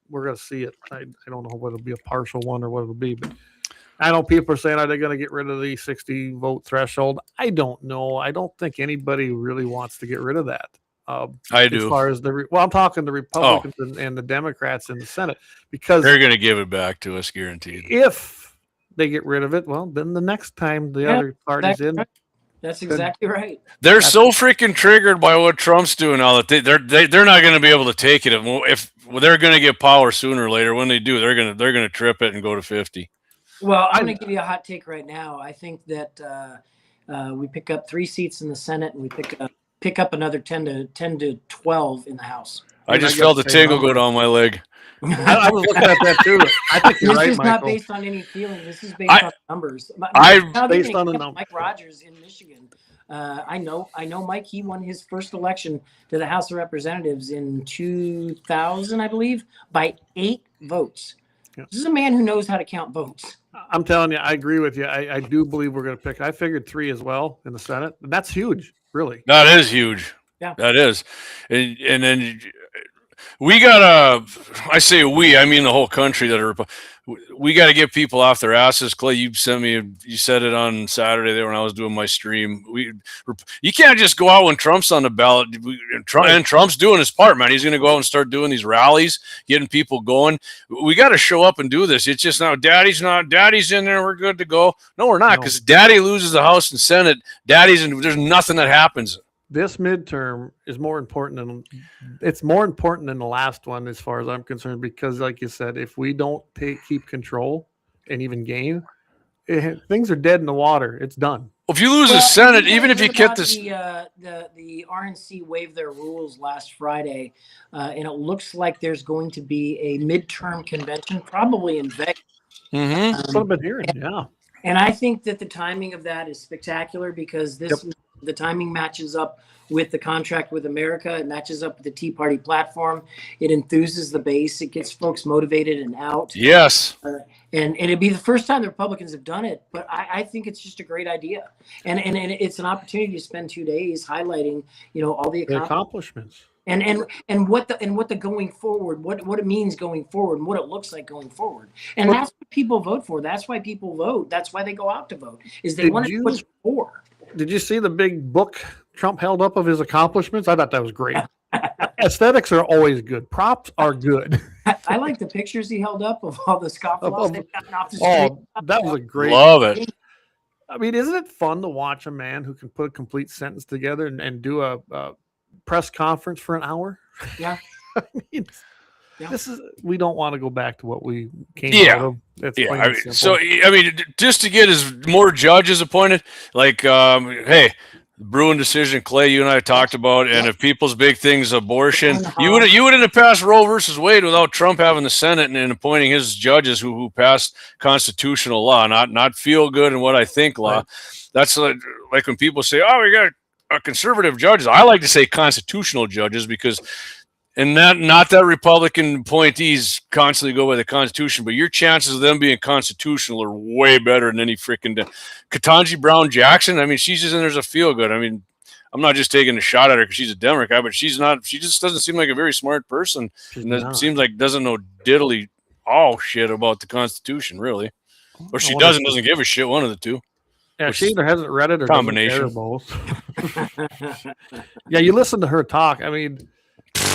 we're going to see it. I don't know whether it'll be a partial one or what it'll be, but I know people are saying, are they going to get rid of the 60 vote threshold? I don't know. I don't think anybody really wants to get rid of that. I do. As far as I'm talking the Republicans and the Democrats in the Senate, because they're going to give it back to us, guaranteed. If they get rid of it, well, then the next time the other party's in. That's exactly right. They're so freaking triggered by what Trump's doing now that they're not going to be able to take it. If they're going to get power sooner or later, when they do, they're going to trip it and go to 50. Well, I'm going to give you a hot take right now. I think that we pick up 3 seats in the Senate and we pick up another 10 to 12 in the House. I just felt the tingle go down my leg. I was looking at that too. I think you're right, This is Michael. not based on any feeling. This is based on numbers. Based on the numbers. Mike Rogers in Michigan. I know, Mike. He won his first election to the House of Representatives in 2000, I believe, by 8 votes. Yeah. This is a man who knows how to count votes. I'm telling you, I agree with you. I do believe we're going to pick. I figured 3 as well in the Senate. That's huge, really. That is huge. Yeah, that is, and then. We gotta, I say we, I mean the whole country we got to get people off their asses. Clay, you said it on Saturday there when I was doing my stream. You can't just go out when Trump's on the ballot. And Trump's doing his part, man. He's going to go out and start doing these rallies, getting people going. We got to show up and do this. It's just now Daddy's in there. We're good to go. No, we're not, because Daddy loses the House and Senate. There's nothing that happens. This midterm is more important than the last one, as far as I'm concerned, because, like you said, if we don't keep control and even gain, things are dead in the water. It's done. Well, if you lose the Senate, even if you get this, the RNC waived their rules last Friday, and it looks like there's going to be a midterm convention, probably in Vegas. Mm-hmm. That's what I've been hearing. Yeah, and I think that the timing of that is spectacular because the timing matches up with the contract with America. It matches up with the Tea Party platform. It enthuses the base. It gets folks motivated and out. Yes. And it'd be the first time the Republicans have done it, but I think it's just a great idea. And it's an opportunity to spend 2 days highlighting, all the accomplishments. And what the going forward, what it means going forward, and what it looks like going forward. And that's what people vote for. That's why people vote. That's why they go out to vote, is they want to know what's for. Did you see the big book Trump held up of his accomplishments? I thought that was great. Aesthetics are always good. Props are good. I like the pictures he held up of all the scofflaws they've gotten off the street. Oh, that was a great. Love it. I mean, isn't it fun to watch a man who can put a complete sentence together and do a press conference for an hour? Yeah. I mean, we don't want to go back to what we came out of. Just to get more judges appointed, like, hey, Bruin decision, Clay, you and I talked about, and if people's big thing is abortion, you wouldn't have passed Roe versus Wade without Trump having the Senate and appointing his judges who passed constitutional law, not feel good and what I think law. Right. That's like when people say, oh, we got conservative judges, I like to say constitutional judges, because and not that Republican appointees constantly go by the Constitution, but your chances of them being constitutional are way better than any freaking Ketanji Brown Jackson. I mean, she's just in there's a feel good. I mean, I'm not just taking a shot at her because she's a Democrat, but she's not. She just doesn't seem like a very smart person, and it seems like doesn't know diddly all shit about the Constitution, really, or she doesn't give a shit. One of the two. Yeah, she either hasn't read it or combination. Both. Yeah, you listen to her talk. I mean,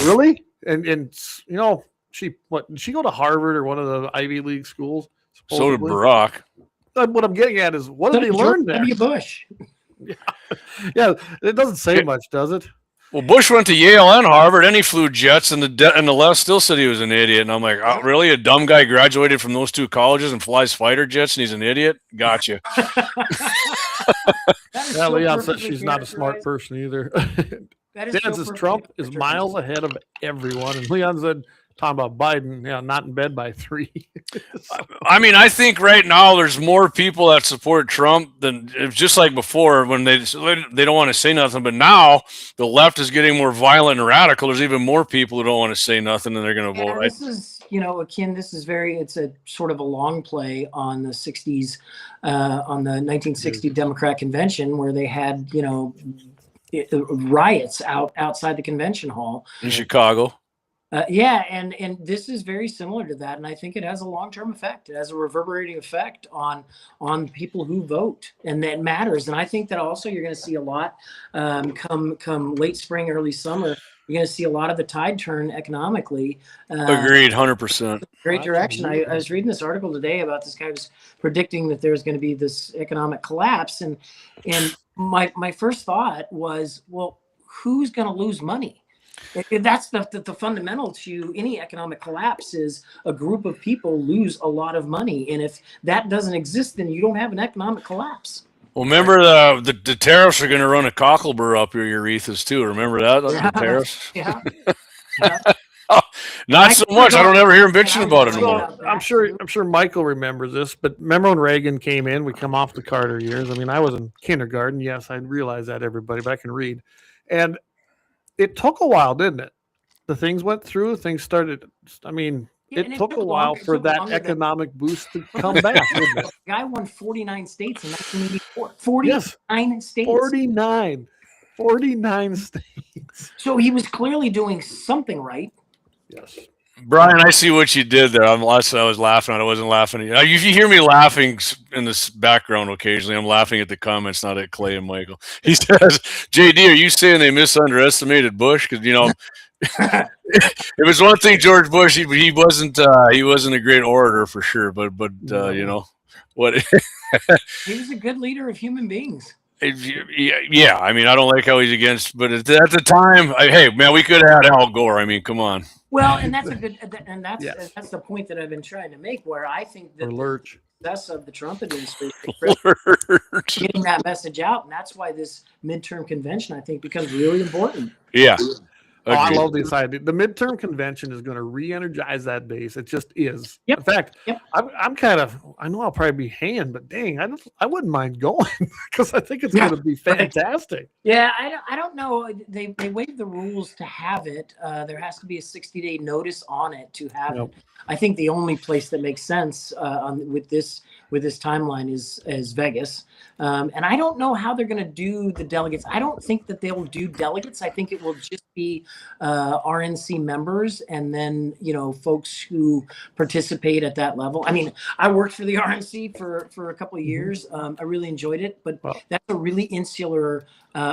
really, and you know, she go to Harvard or one of the Ivy League schools? Supposedly. So did Barack. What I'm getting at is, what did they learn there? W. Bush. Yeah, it doesn't say much, does it? Well, Bush went to Yale and Harvard, and he flew jets, and the left still said he was an idiot. And I'm like, oh, really? A dumb guy graduated from those two colleges and flies fighter jets, and he's an idiot? Gotcha. Yeah, Leon said she's not a smart person either. Dan says Trump is miles ahead of everyone, and Leon said, talking about Biden, yeah, not in bed by 3. I mean, I think right now there's more people that support Trump than just like before when they don't want to say nothing. But now the left is getting more violent and radical. There's even more people who don't want to say nothing, and they're going to vote. This is, it's a sort of a long play on the 60s, on the 1960 Democrat convention where they had, riots outside the convention hall in Chicago. And this is very similar to that, and I think it has a long-term effect. It has a reverberating effect on people who vote, and that matters. And I think that also you're going to see a lot come late spring, early summer. You're going to see a lot of the tide turn economically. Agreed, 100%. Great direction. I was reading this article today about this guy was predicting that there's going to be this economic collapse, and my first thought was, well, who's going to lose money? That's the fundamental to any economic collapse is a group of people lose a lot of money. And if that doesn't exist, then you don't have an economic collapse. Well, remember the tariffs are going to run a cocklebur up your urethras too. Remember that? The tariffs? Yeah. Not so much. I don't ever hear him bitching about it anymore. I'm sure Michael remembers this, but remember when Reagan came in, we come off the Carter years. I mean, I was in kindergarten. Yes, I realize that, everybody, but I can read. And it took a while, didn't it? The things went through, things started. I mean, it took a while for that economic boost to come back, didn't it? The guy won 49 states in 1984. 49 states. 49 states. So he was clearly doing something right. Yes. Brian, I see what you did there. I was laughing. I wasn't laughing at you. If you hear me laughing in this background occasionally, I'm laughing at the comments, not at Clay and Michael. He says, JD, are you saying they misunderestimated Bush? Because, it was one thing, George Bush, he wasn't a great orator for sure, but what? He was a good leader of human beings. Yeah, I mean, I don't like how he's against, but at the time, hey, man, we could have had Al Gore. I mean, come on. Well, and that's that's the point that I've been trying to make, where I think that the success of the Trump administration getting that message out, and that's why this midterm convention, I think, becomes really important. Yeah. Oh, I love this idea. The midterm convention is going to re-energize that base. It just is. Yep. In fact, I'm kind of, I know I'll probably be hanging, but dang, I wouldn't mind going because I think it's going to be fantastic. Yeah, I don't know. They waived the rules to have it. There has to be a 60-day notice on it to have it. I think the only place that makes sense with this timeline is Vegas. And I don't know how they're going to do the delegates. I don't think that they'll do delegates. I think it will just be RNC members and then, folks who participate at that level. I mean, I worked for the RNC for a couple of years. I really enjoyed it, but that's a really insular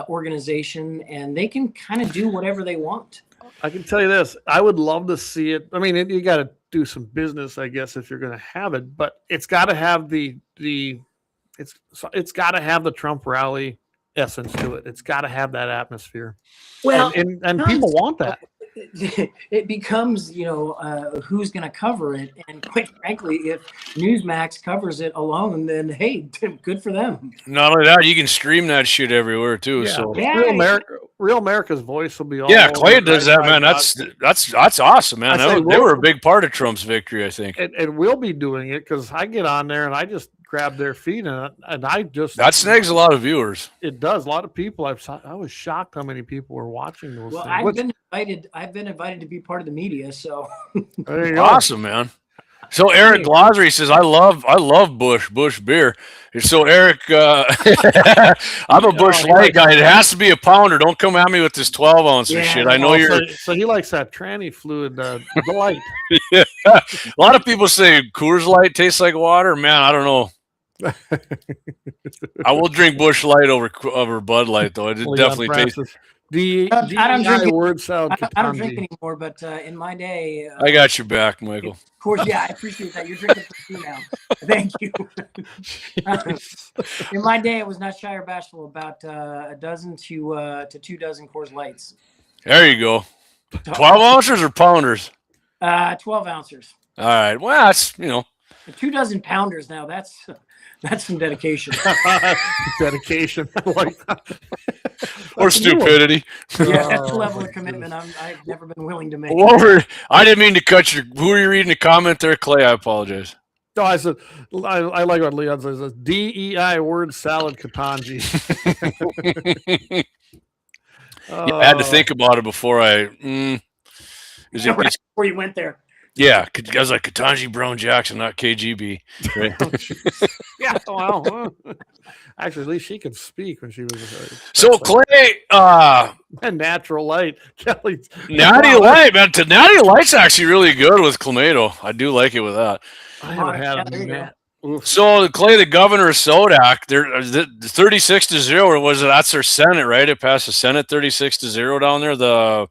organization, and they can kind of do whatever they want. I can tell you this. I would love to see it. I mean, you got to do some business, I guess, if you're going to have it, but it's got to have it's got to have the Trump rally essence to it. It's got to have that atmosphere. Well, and people want that. It becomes, who's going to cover it. And quite frankly, if Newsmax covers it alone, then, hey, good for them. Not only that, you can stream that shit everywhere too. Yeah. So Real America's voice will be all. Yeah, Clay does that, man. That's awesome, man. They were a big part of Trump's victory, I think. And we'll be doing it because I get on there and I just grab their feet, and I just That snags a lot of viewers. It does. A lot of people. I was shocked how many people were watching those. Well, things. I've been invited to be part of the media, so There you go. Awesome, man. So Eric Glossery says, I love Bush beer. And so Eric, I'm a Bush Light guy. It has to be a pounder. Don't come at me with this 12 ounce or shit. I know you're. So he likes that tranny fluid, light. Yeah. A lot of people say Coors Light tastes like water. Man, I don't know. I will drink Bush Light over Bud Light, though. It definitely tastes. I don't drink word salad. I don't drink anymore, but in my day, I got your back, Michael. Of course, yeah, I appreciate that. You're drinking for me now. Thank you. In my day, it was not shy or bashful about a dozen to 2 dozen Coors Lights. There you go. 12 ounces or pounders? 12 ounces. All right. Well, that's 2 dozen pounders now. That's some dedication. Dedication. I like that. Or stupidity. Yeah, that's the level of commitment I've never been willing to make. I didn't mean to cut your. Who are you reading the comment there, Clay? I apologize. No, I said I like what Leon says. DEI word salad Katanji. I had to think about it before before you went there. Yeah, I was like Katanji Brown Jackson, not KGB. Right? Yeah, well, actually, at least she could speak when she was. So Clay, and natural light, Kelly. Natty Light, man. Natty Light's actually really good with Clamato. I do like it with that. I haven't had it. Man. So Clay, the governor of Sodak, they're 36-0, or was it? That's their Senate, right? It passed the Senate 36-0 down there. The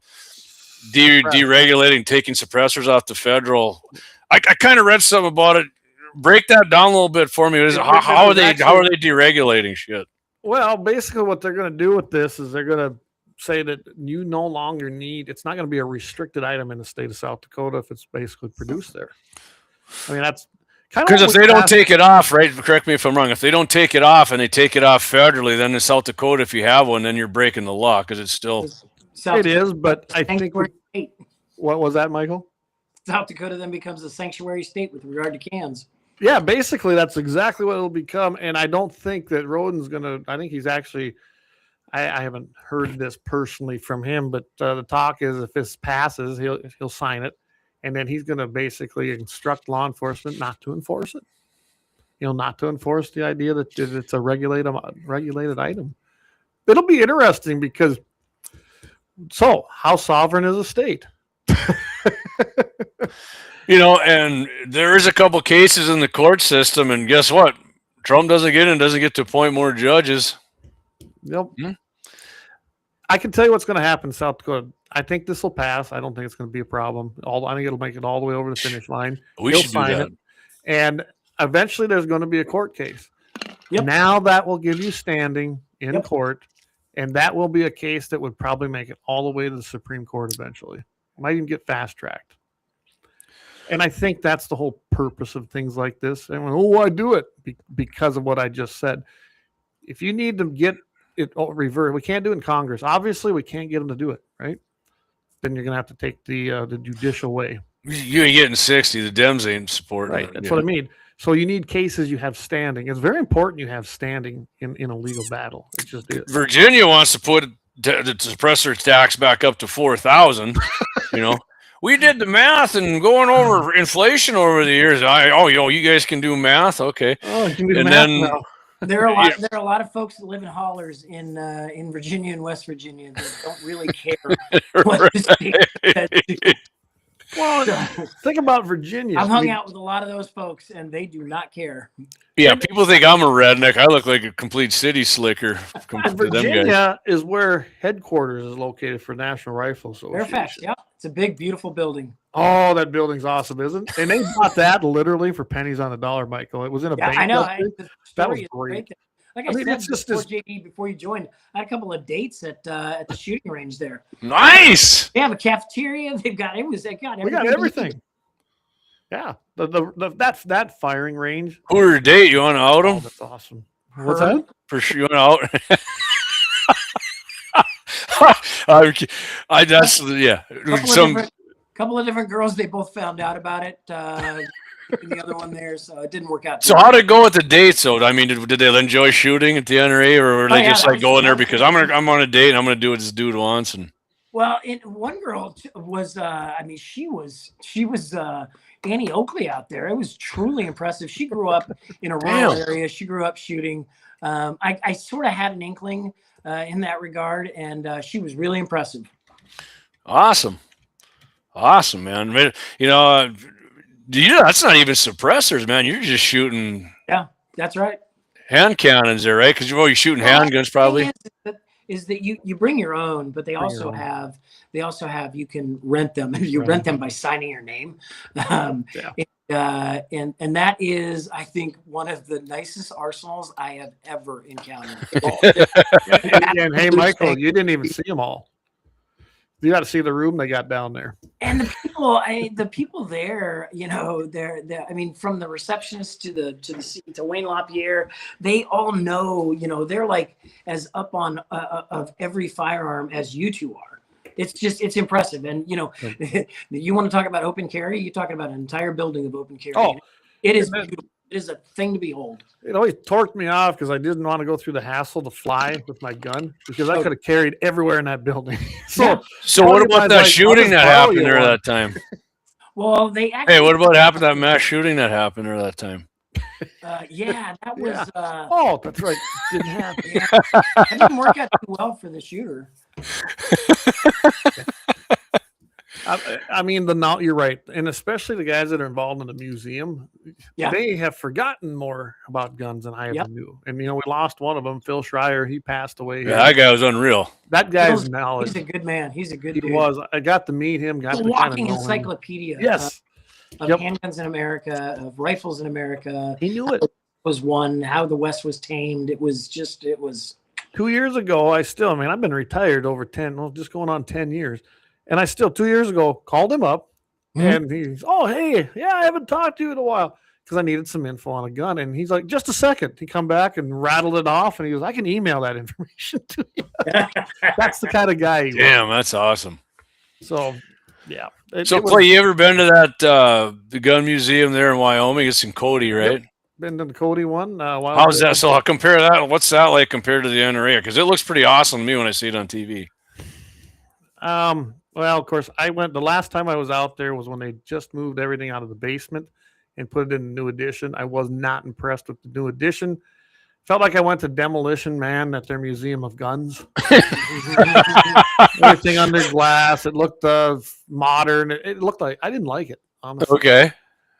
deregulating, taking suppressors off the federal. I kind of read something about it. Break that down a little bit for me. How are they deregulating shit? Well, basically, what they're going to do with this is they're going to say that you no longer need. It's not going to be a restricted item in the state of South Dakota if it's basically produced there. I mean, that's kind of because if they don't take it off, right? Correct me if I'm wrong. If they don't take it off and they take it off federally, then in South Dakota, if you have one, then you're breaking the law because it's still. It is, but I think. What was that, Michael? South Dakota then becomes a sanctuary state with regard to cans. Yeah, basically that's exactly what it'll become. And I don't think that Roden's going to, I think he's actually, I haven't heard this personally from him, but the talk is if this passes, he'll sign it. And then he's going to basically instruct law enforcement not to enforce it. Not to enforce the idea that it's a regulated item. It'll be interesting because, so how sovereign is a state? And there is a couple cases in the court system, and guess what? Trump doesn't get to appoint more judges. Yep. I can tell you what's going to happen in South Dakota. I think this will pass. I don't think it's going to be a problem. I think it'll make it all the way over the finish line. We should do that. And eventually there's going to be a court case. Yep. Now that will give you standing in court, and that will be a case that would probably make it all the way to the Supreme Court eventually. Might even get fast-tracked. And I think that's the whole purpose of things like this. And why do it? Because of what I just said. If you need to get it reversed, we can't do it in Congress. Obviously, we can't get them to do it, right? Then you're going to have to take the judicial way. You ain't getting 60. The Dems ain't supporting right. it. That's what I mean. So you need cases you have standing. It's very important you have standing in a legal battle. It just is. Virginia wants to put the suppressor tax back up to 4,000. We did the math and going over inflation over the years. You guys can do math, okay? Oh, you can do math now. There are a lot of folks that live in hollers in Virginia and West Virginia that don't really care what the state says. Well, think about Virginia. I've hung out with a lot of those folks, and they do not care. Yeah, people think I'm a redneck. I look like a complete city slicker. Virginia is where headquarters is located for National Rifle Association. Fairfax, yeah. It's a big, beautiful building. Oh, that building's awesome, isn't it? And they bought that literally for pennies on the dollar, Michael. It was in a bank. I know. That was great. Like I said, JD, before you joined, I had a couple of dates at the shooting range there. Nice. They have a cafeteria. They've got we got everything. Yeah, that firing range. Who are your date? You want to out them? Oh, that's awesome. What's that? For sure, you want to out. Couple of different girls. They both found out about it. the other one there, so it didn't work out. So how did it go with the dates? So I mean, did they enjoy shooting at the NRA, or were they just like going there because I'm on a date and I'm gonna do what this dude wants? And well, one girl was, she was Annie Oakley out there. It was truly impressive. She grew up in a rural area. She grew up shooting. I sort of had an inkling in that regard, and she was really impressive. Awesome, man. That's not even suppressors, man. You're just shooting. Yeah, that's right. Hand cannons there, right? Because you're shooting handguns, probably. Is that you bring your own, but they also have you can rent them, and you rent them by signing your name. And that is, I think, one of the nicest arsenals I have ever encountered. And hey, Michael, you didn't even see them all. You got to see the room they got down there. And the people there, they're I mean, from the receptionist to Wayne LaPierre, they all know, they're like as up on of every firearm as you two are. It's impressive. And you want to talk about open carry, you're talking about an entire building of open carry. Oh, it is beautiful. It is a thing to behold. It always torqued me off because I didn't want to go through the hassle to fly with my gun because I could have carried everywhere in that building. So what about that shooting that happened there that time? Well, they actually. Hey, what about that mass shooting that happened there that time? Yeah, that was. That's right. Didn't happen. Yeah. That didn't work out too well for the shooter. I mean, you're right, and especially the guys that are involved in the museum, they have forgotten more about guns than I ever knew. And we lost one of them, Phil Schreier. He passed away. Yeah, that guy was unreal. That guy's knowledge. He's a good man. He's a good dude. He was. I got to meet him. Got a walking encyclopedia. Yes. Of handguns in America, of rifles in America. He knew it. Was one, how the West was tamed. It was 2 years ago. I've been retired over 10, just going on 10 years. And I still 2 years ago called him up and he's, hey, I haven't talked to you in a while because I needed some info on a gun. And he's like, just a second. He come back and rattled it off and he goes, I can email that information to you. That's the kind of guy he was. That's awesome. So, yeah. Clay, you ever been to that the gun museum there in Wyoming? It's in Cody, right? Yep. Been to the Cody one. How's that? So I'll compare that. What's that like compared to the NRA? Because it looks pretty awesome to me when I see it on TV. Well, of course, the last time I was out there was when they just moved everything out of the basement and put it in the new edition. I was not impressed with the new edition. Felt like I went to Demolition Man at their Museum of Guns. Everything under glass. It looked modern. It looked like I didn't like it, honestly. Okay.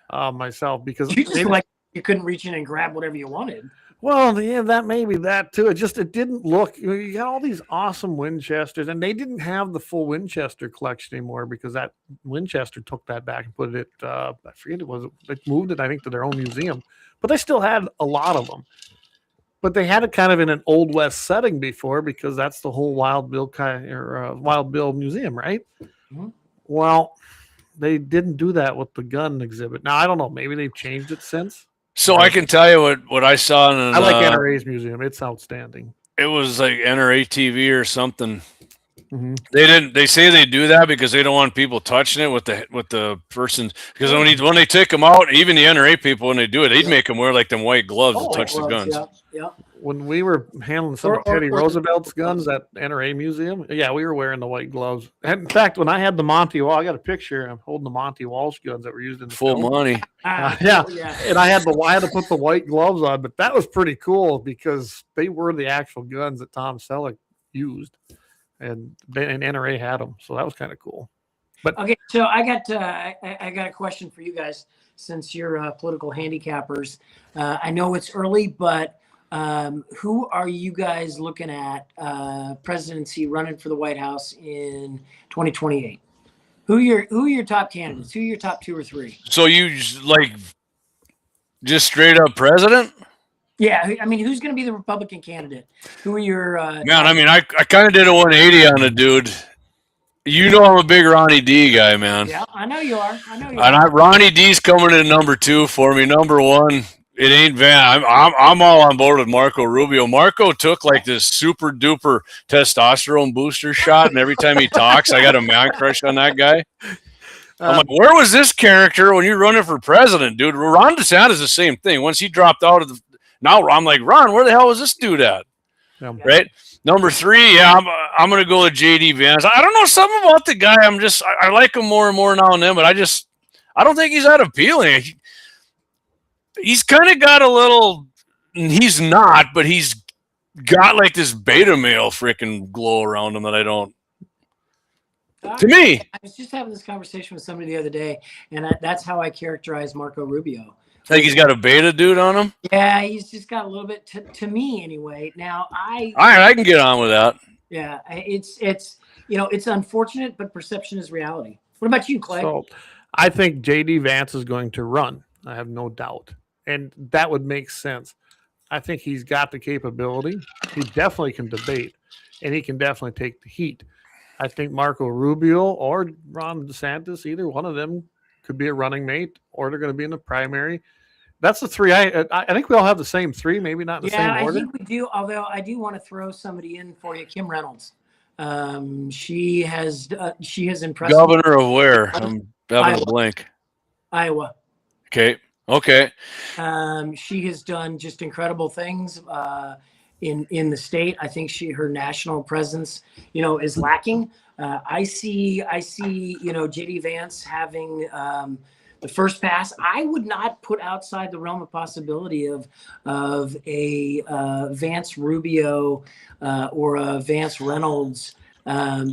Myself, because you just like you couldn't reach in and grab whatever you wanted. Well, yeah, that may be that too. It didn't look. You got all these awesome Winchesters, and they didn't have the full Winchester collection anymore because that Winchester took that back and put it. I forget they moved it, I think, to their own museum, but they still had a lot of them. But they had it kind of in an Old West setting before because that's the whole Wild Bill Museum, right? Mm-hmm. Well, they didn't do that with the gun exhibit. Now I don't know. Maybe they've changed it since. So I can tell you what I saw in I like NRA's museum. It's outstanding. It was like NRA TV or something. Mm-hmm. They say they do that because they don't want people touching it with the person, because when they take them out, even the NRA people, when they do it, they'd make them wear like them white gloves to touch the guns. Yeah. When we were handling some of Teddy Roosevelt's guns at NRA museum, we were wearing the white gloves. And in fact, when I had the Monty Walsh, I got a picture. I'm holding the Monty Walsh guns that were used in the full film. Monty. And I had to put the white gloves on, but that was pretty cool because they were the actual guns that Tom Selleck used, and NRA had them, so that was kind of cool. But okay, so I got a question for you guys since you're political handicappers. I know it's early, but who are you guys looking at presidency running for the White House in 2028? Who are your top candidates? Who are your top 2 or 3? So you just straight up president? Yeah, I mean, who's going to be the Republican candidate? Who are your man? I mean, I kind of did a 180 on the dude. You know, I'm a big Ronnie D guy, man. Yeah, I know you are. Ronnie D's coming in number 2 for me. Number 1. It ain't Van. I'm all on board with Marco Rubio. Marco took like this super duper testosterone booster shot, and every time he talks, I got a man crush on that guy. I'm like, where was this character when you're running for president, dude? Ron DeSantis is the same thing. Once he dropped out of the, now I'm like, Ron, where the hell was this dude at? Yeah. Right. Number 3, yeah, I'm going to go with JD Vance. I don't know, something about the guy. I like him more and more now and then, but I don't think he's that appealing. He's kind of got a little, he's not, but he's got like this beta male freaking glow around him that I don't. To me, I was just having this conversation with somebody the other day, and that's how I characterize Marco Rubio. Think he's got a beta dude on him? Yeah, he's just got a little bit to me anyway. Now all right, I can get on with that. Yeah, it's it's unfortunate, but perception is reality. What about you, Clay? So I think JD Vance is going to run. I have no doubt, and that would make sense. I think he's got the capability. He definitely can debate, and he can definitely take the heat. I think Marco Rubio or Ron DeSantis, either one of them, could be a running mate, or they're going to be in the primary. That's the 3. I think we all have the same 3, maybe not in the same order. I think we do. Although I do want to throw somebody in for you, Kim Reynolds. She has impressed. Governor of where? I'm having a blank. Iowa. Okay. She has done just incredible things in the state. I think her national presence, is lacking. I see, JD Vance having the first pass. I would not put outside the realm of possibility of a Vance Rubio or a Vance Reynolds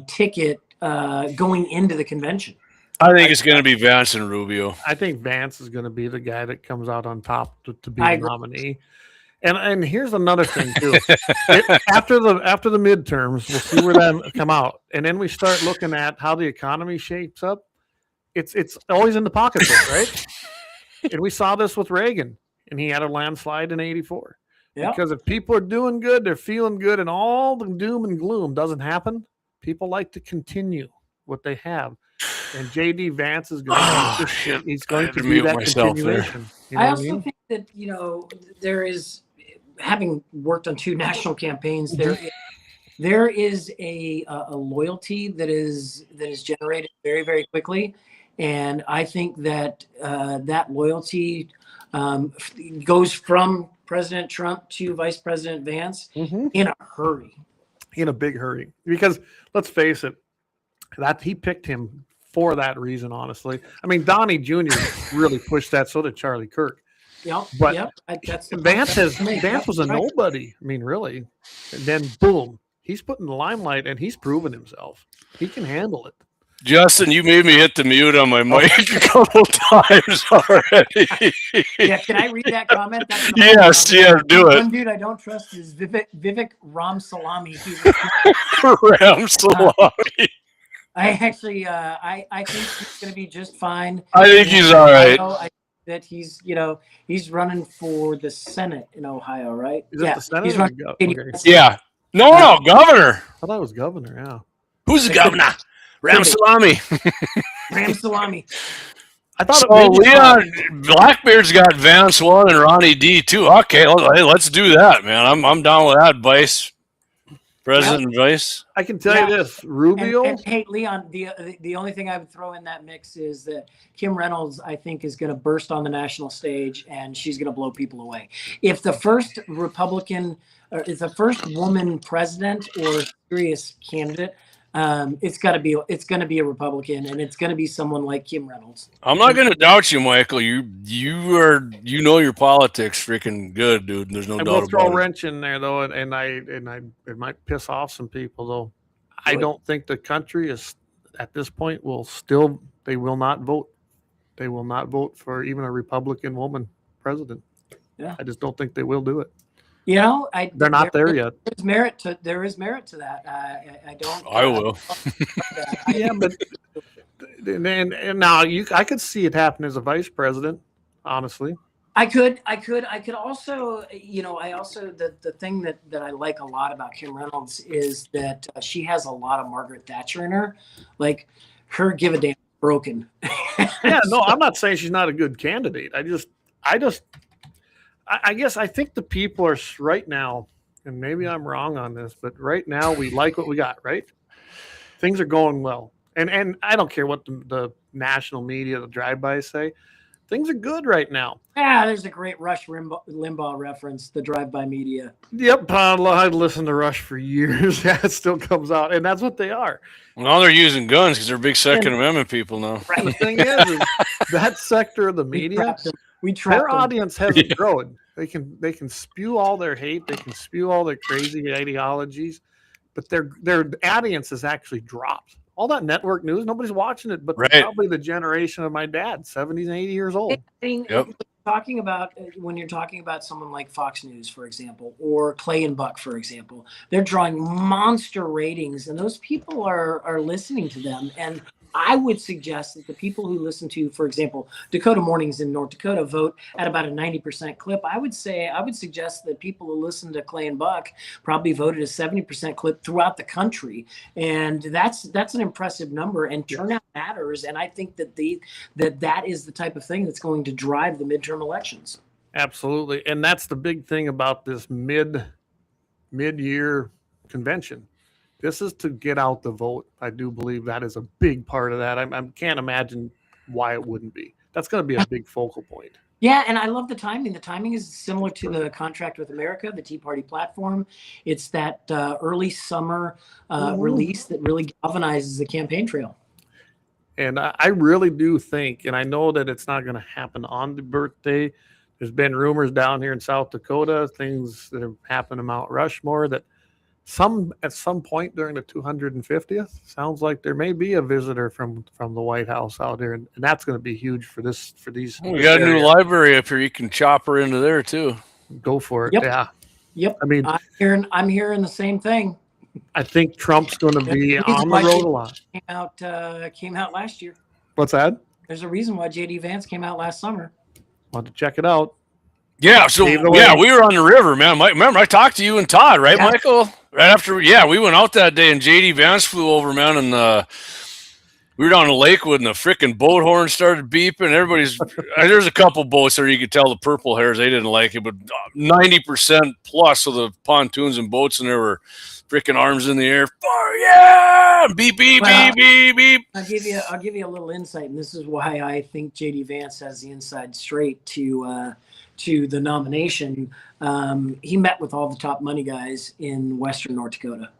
ticket going into the convention. I think it's going to be Vance and Rubio. I think Vance is going to be the guy that comes out on top to be the nominee. And here's another thing too. After the midterms, we'll see where that come out, and then we start looking at how the economy shapes up. It's always in the pocketbook, right? And we saw this with Reagan, and he had a landslide in '84. Yep. Because if people are doing good, they're feeling good, and all the doom and gloom doesn't happen, people like to continue what they have. And JD Vance is going to he's going to be that continuation. I also think that there is, having worked on 2 national campaigns, there is a loyalty that is generated very, very quickly, and I think that that loyalty goes from President Trump to Vice President Vance in a hurry, in a big hurry. Because let's face it, that he picked him for that reason. Honestly, I mean, Donnie Jr. really pushed that. So did Charlie Kirk. But Vance was a nobody. I mean, really. And then boom, he's put in the limelight, and he's proven himself. He can handle it. Justin, you made me hit the mute on my mic a couple times already. Yeah, can I read that comment? Yes, do it. One dude I don't trust is Vivek Ramsalami. Ramsalami. I actually, I think he's going to be just fine. I think he's all right. I that he's running for the Senate in Ohio, right? Is it the Senate? He's running. Yeah. No, governor. I thought it was governor. Yeah. Who's the governor? Ramsalami. Ramsalami. I thought Leon Blackbeard's got Vance 1 and Ronnie D 2. Okay, let's do that, man. I'm down with that, Vice President and Vice. I can tell you this, Rubio. And hey, Leon, the only thing I would throw in that mix is that Kim Reynolds, I think, is going to burst on the national stage, and she's going to blow people away. If the first Republican, or if the first woman president or serious candidate, it's going to be a Republican, and it's going to be someone like Kim Reynolds. I'm not going to doubt you, Michael. You know your politics freaking good, dude. There's no doubt about it. We'll throw a wrench in there though, and it might piss off some people though. I don't think the country is at this point they will not vote. They will not vote for even a Republican woman president. Yeah, I just don't think they will do it. They're not there yet. There is merit to that. I don't. I will. Yeah, but and now I could see it happen as a vice president. Honestly, I could also. The thing that I like a lot about Kim Reynolds is that she has a lot of Margaret Thatcher in her. Like her give a damn broken. Yeah, no, I'm not saying she's not a good candidate. I guess I think the people are right now, and maybe I'm wrong on this, but right now we like what we got, right? Things are going well. And I don't care what the national media, the drive-bys say. Things are good right now. Yeah, there's a great Rush Limbaugh reference, the drive-by media. Yep, I'd listened to Rush for years. Yeah, it still comes out, and that's what they are. Well, they're using guns because they're big Second Amendment people now. Right. The thing is that sector of the media, their audience hasn't grown. They can spew all their hate, they can spew all their crazy ideologies, but their audience has actually dropped. All that network news, nobody's watching it, but probably the generation of my dad, 70s and 80 years old. I mean, when you're talking about someone like Fox News, for example, or Clay and Buck, for example, they're drawing monster ratings, and those people are listening to them. And I would suggest that the people who listen to, for example, Dakota Mornings in North Dakota vote at about a 90% clip. I would suggest that people who listen to Clay and Buck probably voted a 70% clip throughout the country. And that's an impressive number, and turnout matters. And I think that that is the type of thing that's going to drive the midterm elections. Absolutely. And that's the big thing about this mid-year convention. This is to get out the vote. I do believe that is a big part of that. I can't imagine why it wouldn't be. That's going to be a big focal point. Yeah, and I love the timing. The timing is similar to the Contract with America, the Tea Party platform. It's that early summer release that really galvanizes the campaign trail. And I really do think, and I know that it's not going to happen on the birthday. There's been rumors down here in South Dakota, things that have happened in Mount Rushmore, that at some point during the 250th, sounds like there may be a visitor from the White House out there, and that's going to be huge for these. We got a new library up here. You can chop her into there too. Go for it. Yep. Yeah. Yep. I mean, I'm hearing the same thing. I think Trump's going to be on the road a lot. Came out last year. What's that? There's a reason why J.D. Vance came out last summer. Want to check it out? Yeah, so we were on the river, man. Remember, I talked to you and Todd, right, Michael? Right after, we went out that day, and J.D. Vance flew over, man, and we were down in Lakewood, and the freaking boat horn started beeping. There's a couple boats there you could tell the purple hairs, they didn't like it, but 90% plus of the pontoons and boats, and there were freaking arms in the air. Beep, beep, beep, beep, beep. I'll give you a little insight, and this is why I think J.D. Vance has the inside straight to the nomination. He met with all the top money guys in Western North Dakota.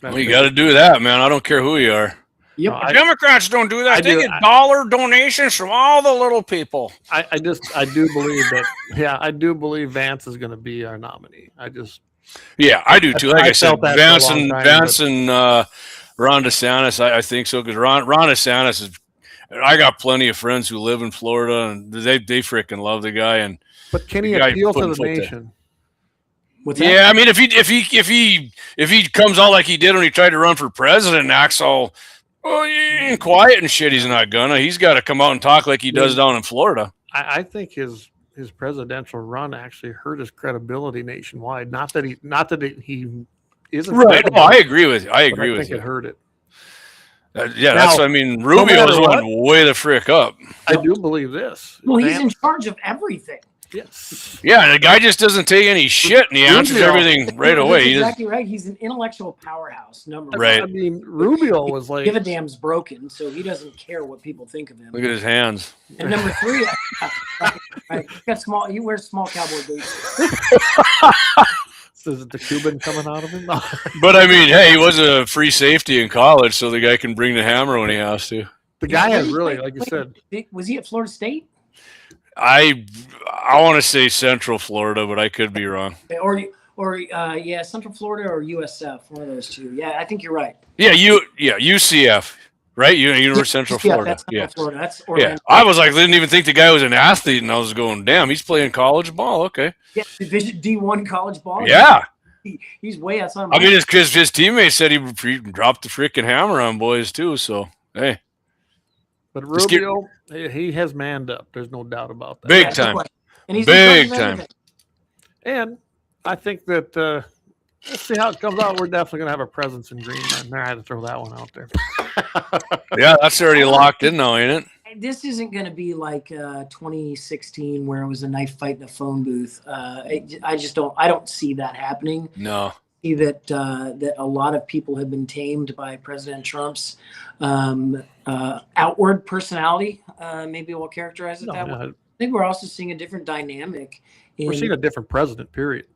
Well, you got to do that, man. I don't care who you are. Yep. Democrats don't do that. They get dollar donations from all the little people. I do believe that. Yeah, I do believe Vance is going to be our nominee. I do too. Like I said, Vance and Ron DeSantis, I think so, because Ron DeSantis is. I got plenty of friends who live in Florida, and they freaking love the guy. But can he appeal to the nation? Yeah, I mean, if he comes out like he did when he tried to run for president and acts all quiet and shit, he's not gonna. He's got to come out and talk like he does down in Florida. I think his presidential run actually hurt his credibility nationwide. Not that he isn't right. No, I agree with you. I think it hurt it. That's what I mean. Rubio is going way the frick up. I do believe this. Well, he's in charge of everything. Yes. Yeah, the guy just doesn't take any shit, and he answers everything right away. He's exactly right. He's an intellectual powerhouse. Right. I mean, Rubio was like, give a damn's broken, so he doesn't care what people think of him. Look at his hands. And number 3, right, he wears small cowboy boots. Is it the Cuban coming out of him? But I mean, hey, he was a free safety in college, so the guy can bring the hammer when he has to. The guy has really, like you said. Was he at Florida State? I want to say Central Florida, but I could be wrong. Or Central Florida or USF, one of those two. Yeah, I think you're right. Yeah, UCF, right? University Central Florida. That's Central Florida. That's Orlando. Yeah, I was like, didn't even think the guy was an athlete, and I was going, damn, he's playing college ball. Okay. Yeah, Division D1 college ball. Yeah. He's way outside. I mean, it's because his teammates said he dropped the freaking hammer on boys too. So hey. But Rubio, he has manned up. There's no doubt about that. Big time. And he's big time. And I think that we'll see how it comes out. We're definitely going to have a presence in Greenland. I had to throw that one out there. Yeah, that's already locked in now, ain't it? This isn't going to be like 2016 where it was a knife fight in a phone booth. I don't see that happening. No. see that that a lot of people have been tamed by President Trump's outward personality. Maybe we'll characterize it that way. I think we're also seeing a different dynamic. We're seeing a different president, period.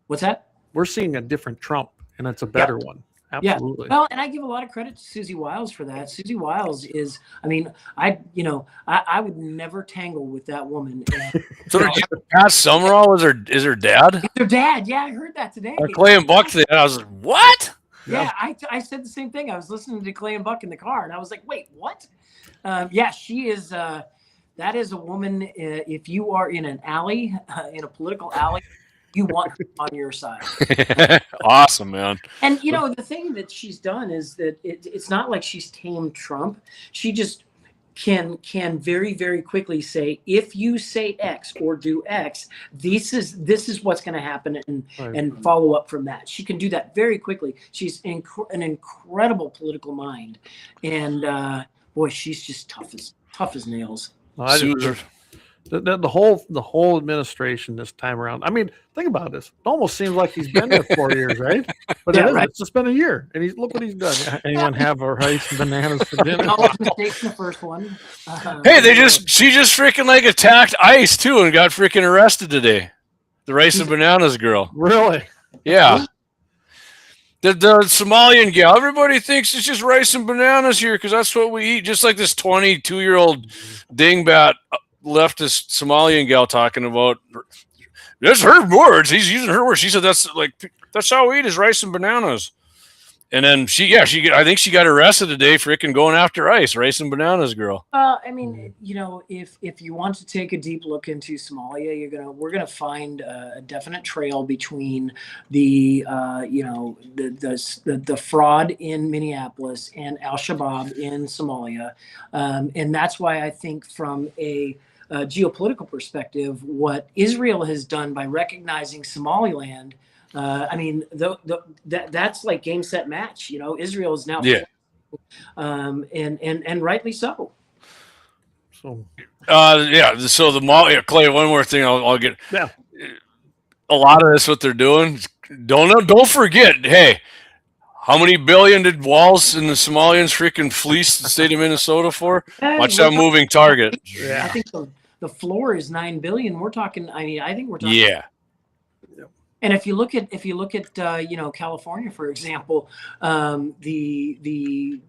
What's that? We're seeing a different Trump, and it's a better one. Absolutely. Yeah. Well, and I give a lot of credit to Susie Wiles for that. Susie Wiles is, I mean, I would never tangle with that woman. And, so Pat Summerall is her dad? Her dad. Yeah, I heard that today. Clay and Buck today. I was like, what? Yeah, I said the same thing. I was listening to Clay and Buck in the car, and I was like, wait, what? She is. That is a woman. If you are in an alley, in a political alley, you want her on your side. Awesome, man. And the thing that she's done is that it's not like she's tamed Trump. She just can very, very quickly say, if you say X or do X, this is what's going to happen, and follow up from that. She can do that very quickly. She's an incredible political mind, and boy, she's just tough as nails. The whole administration this time around. I mean, think about this. It almost seems like he's been there 4 years, right? But it's just been a year, and look what he's done. Anyone have a rice and bananas for dinner? Mistakes in the first one. Hey, she just freaking like attacked ICE too and got freaking arrested today. The rice and bananas girl. Really? Yeah. The Somalian gal. Everybody thinks it's just rice and bananas here because that's what we eat. Just like this 22-year-old dingbat leftist Somalian gal talking about. That's her words. He's using her words. She said that's how we eat is rice and bananas. And then I think she got arrested today, freaking going after ICE, rice and bananas girl. I mean, if you want to take a deep look into Somalia, we're gonna find a definite trail between the fraud in Minneapolis and Al-Shabaab in Somalia, and that's why I think from a geopolitical perspective, what Israel has done by recognizing Somaliland. I mean, that's like game, set, match. Israel is now, and rightly so. So, So Clay. One more thing, I'll get. Yeah. A lot of this, what they're doing. Don't forget. Hey, how many billion did Walls and the Somalians freaking fleece the state of Minnesota for? Watch that moving target. Yeah. I think the floor is $9 billion. We're talking. I think we're talking. Yeah. And if you look at California, for example, the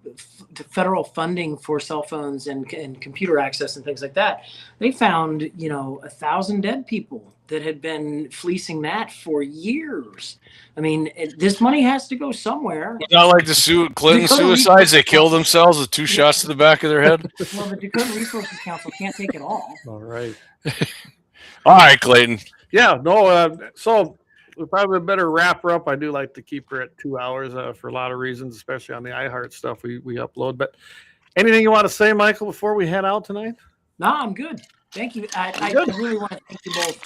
federal funding for cell phones and computer access and things like that, they found 1,000 dead people that had been fleecing that for years. I mean, this money has to go somewhere. Not like the Clinton suicides; they kill themselves with 2 shots to the back of their head. Well, the Dakota Resources Council can't take it all. All right. All right, Clayton. Yeah. No. So. We probably better wrap her up. I do like to keep her at 2 hours for a lot of reasons, especially on the iHeart stuff we upload. But anything you want to say, Michael, before we head out tonight? No, I'm good. Thank you. I really want to thank you both.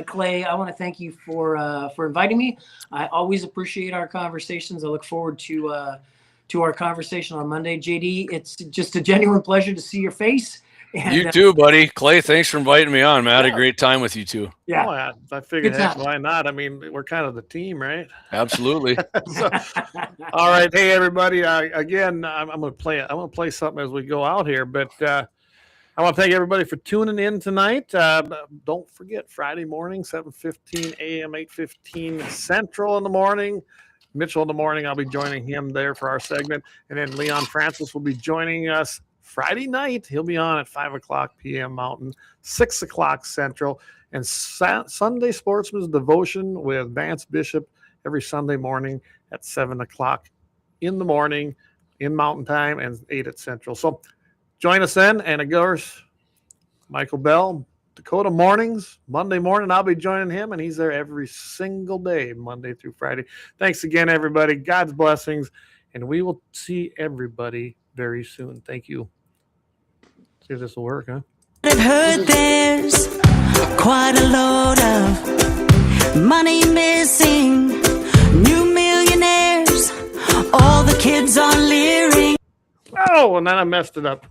Clay, I want to thank you for inviting me. I always appreciate our conversations. I look forward to our conversation on Monday. JD, it's just a genuine pleasure to see your face. And, you too, buddy. Clay, thanks for inviting me on, man. I had a great time with you too. Yeah. I figured, why not? I mean, we're kind of the team, right? Absolutely. All right. Hey, everybody. Again, I'm going to play something as we go out here, but I want to thank everybody for tuning in tonight. Don't forget, Friday morning, 7:15 a.m., 8:15 Central in the morning. Mitchell in the morning. I'll be joining him there for our segment. And then Leon Francis will be joining us Friday night. He'll be on at 5:00 p.m. Mountain, 6:00 Central, and Sunday Sportsman's Devotion with Vance Bishop every Sunday morning at 7:00 in the morning in Mountain Time and 8 at Central. So join us then. And of course, Michael Bell, Dakota Mornings, Monday morning. I'll be joining him, and he's there every single day, Monday through Friday. Thanks again, everybody. God's blessings, and we will see everybody very soon. Thank you. See if this will work, huh? I've heard there's quite a load of money missing, new millionaires, all the kids are leering. Oh, and then I messed it up.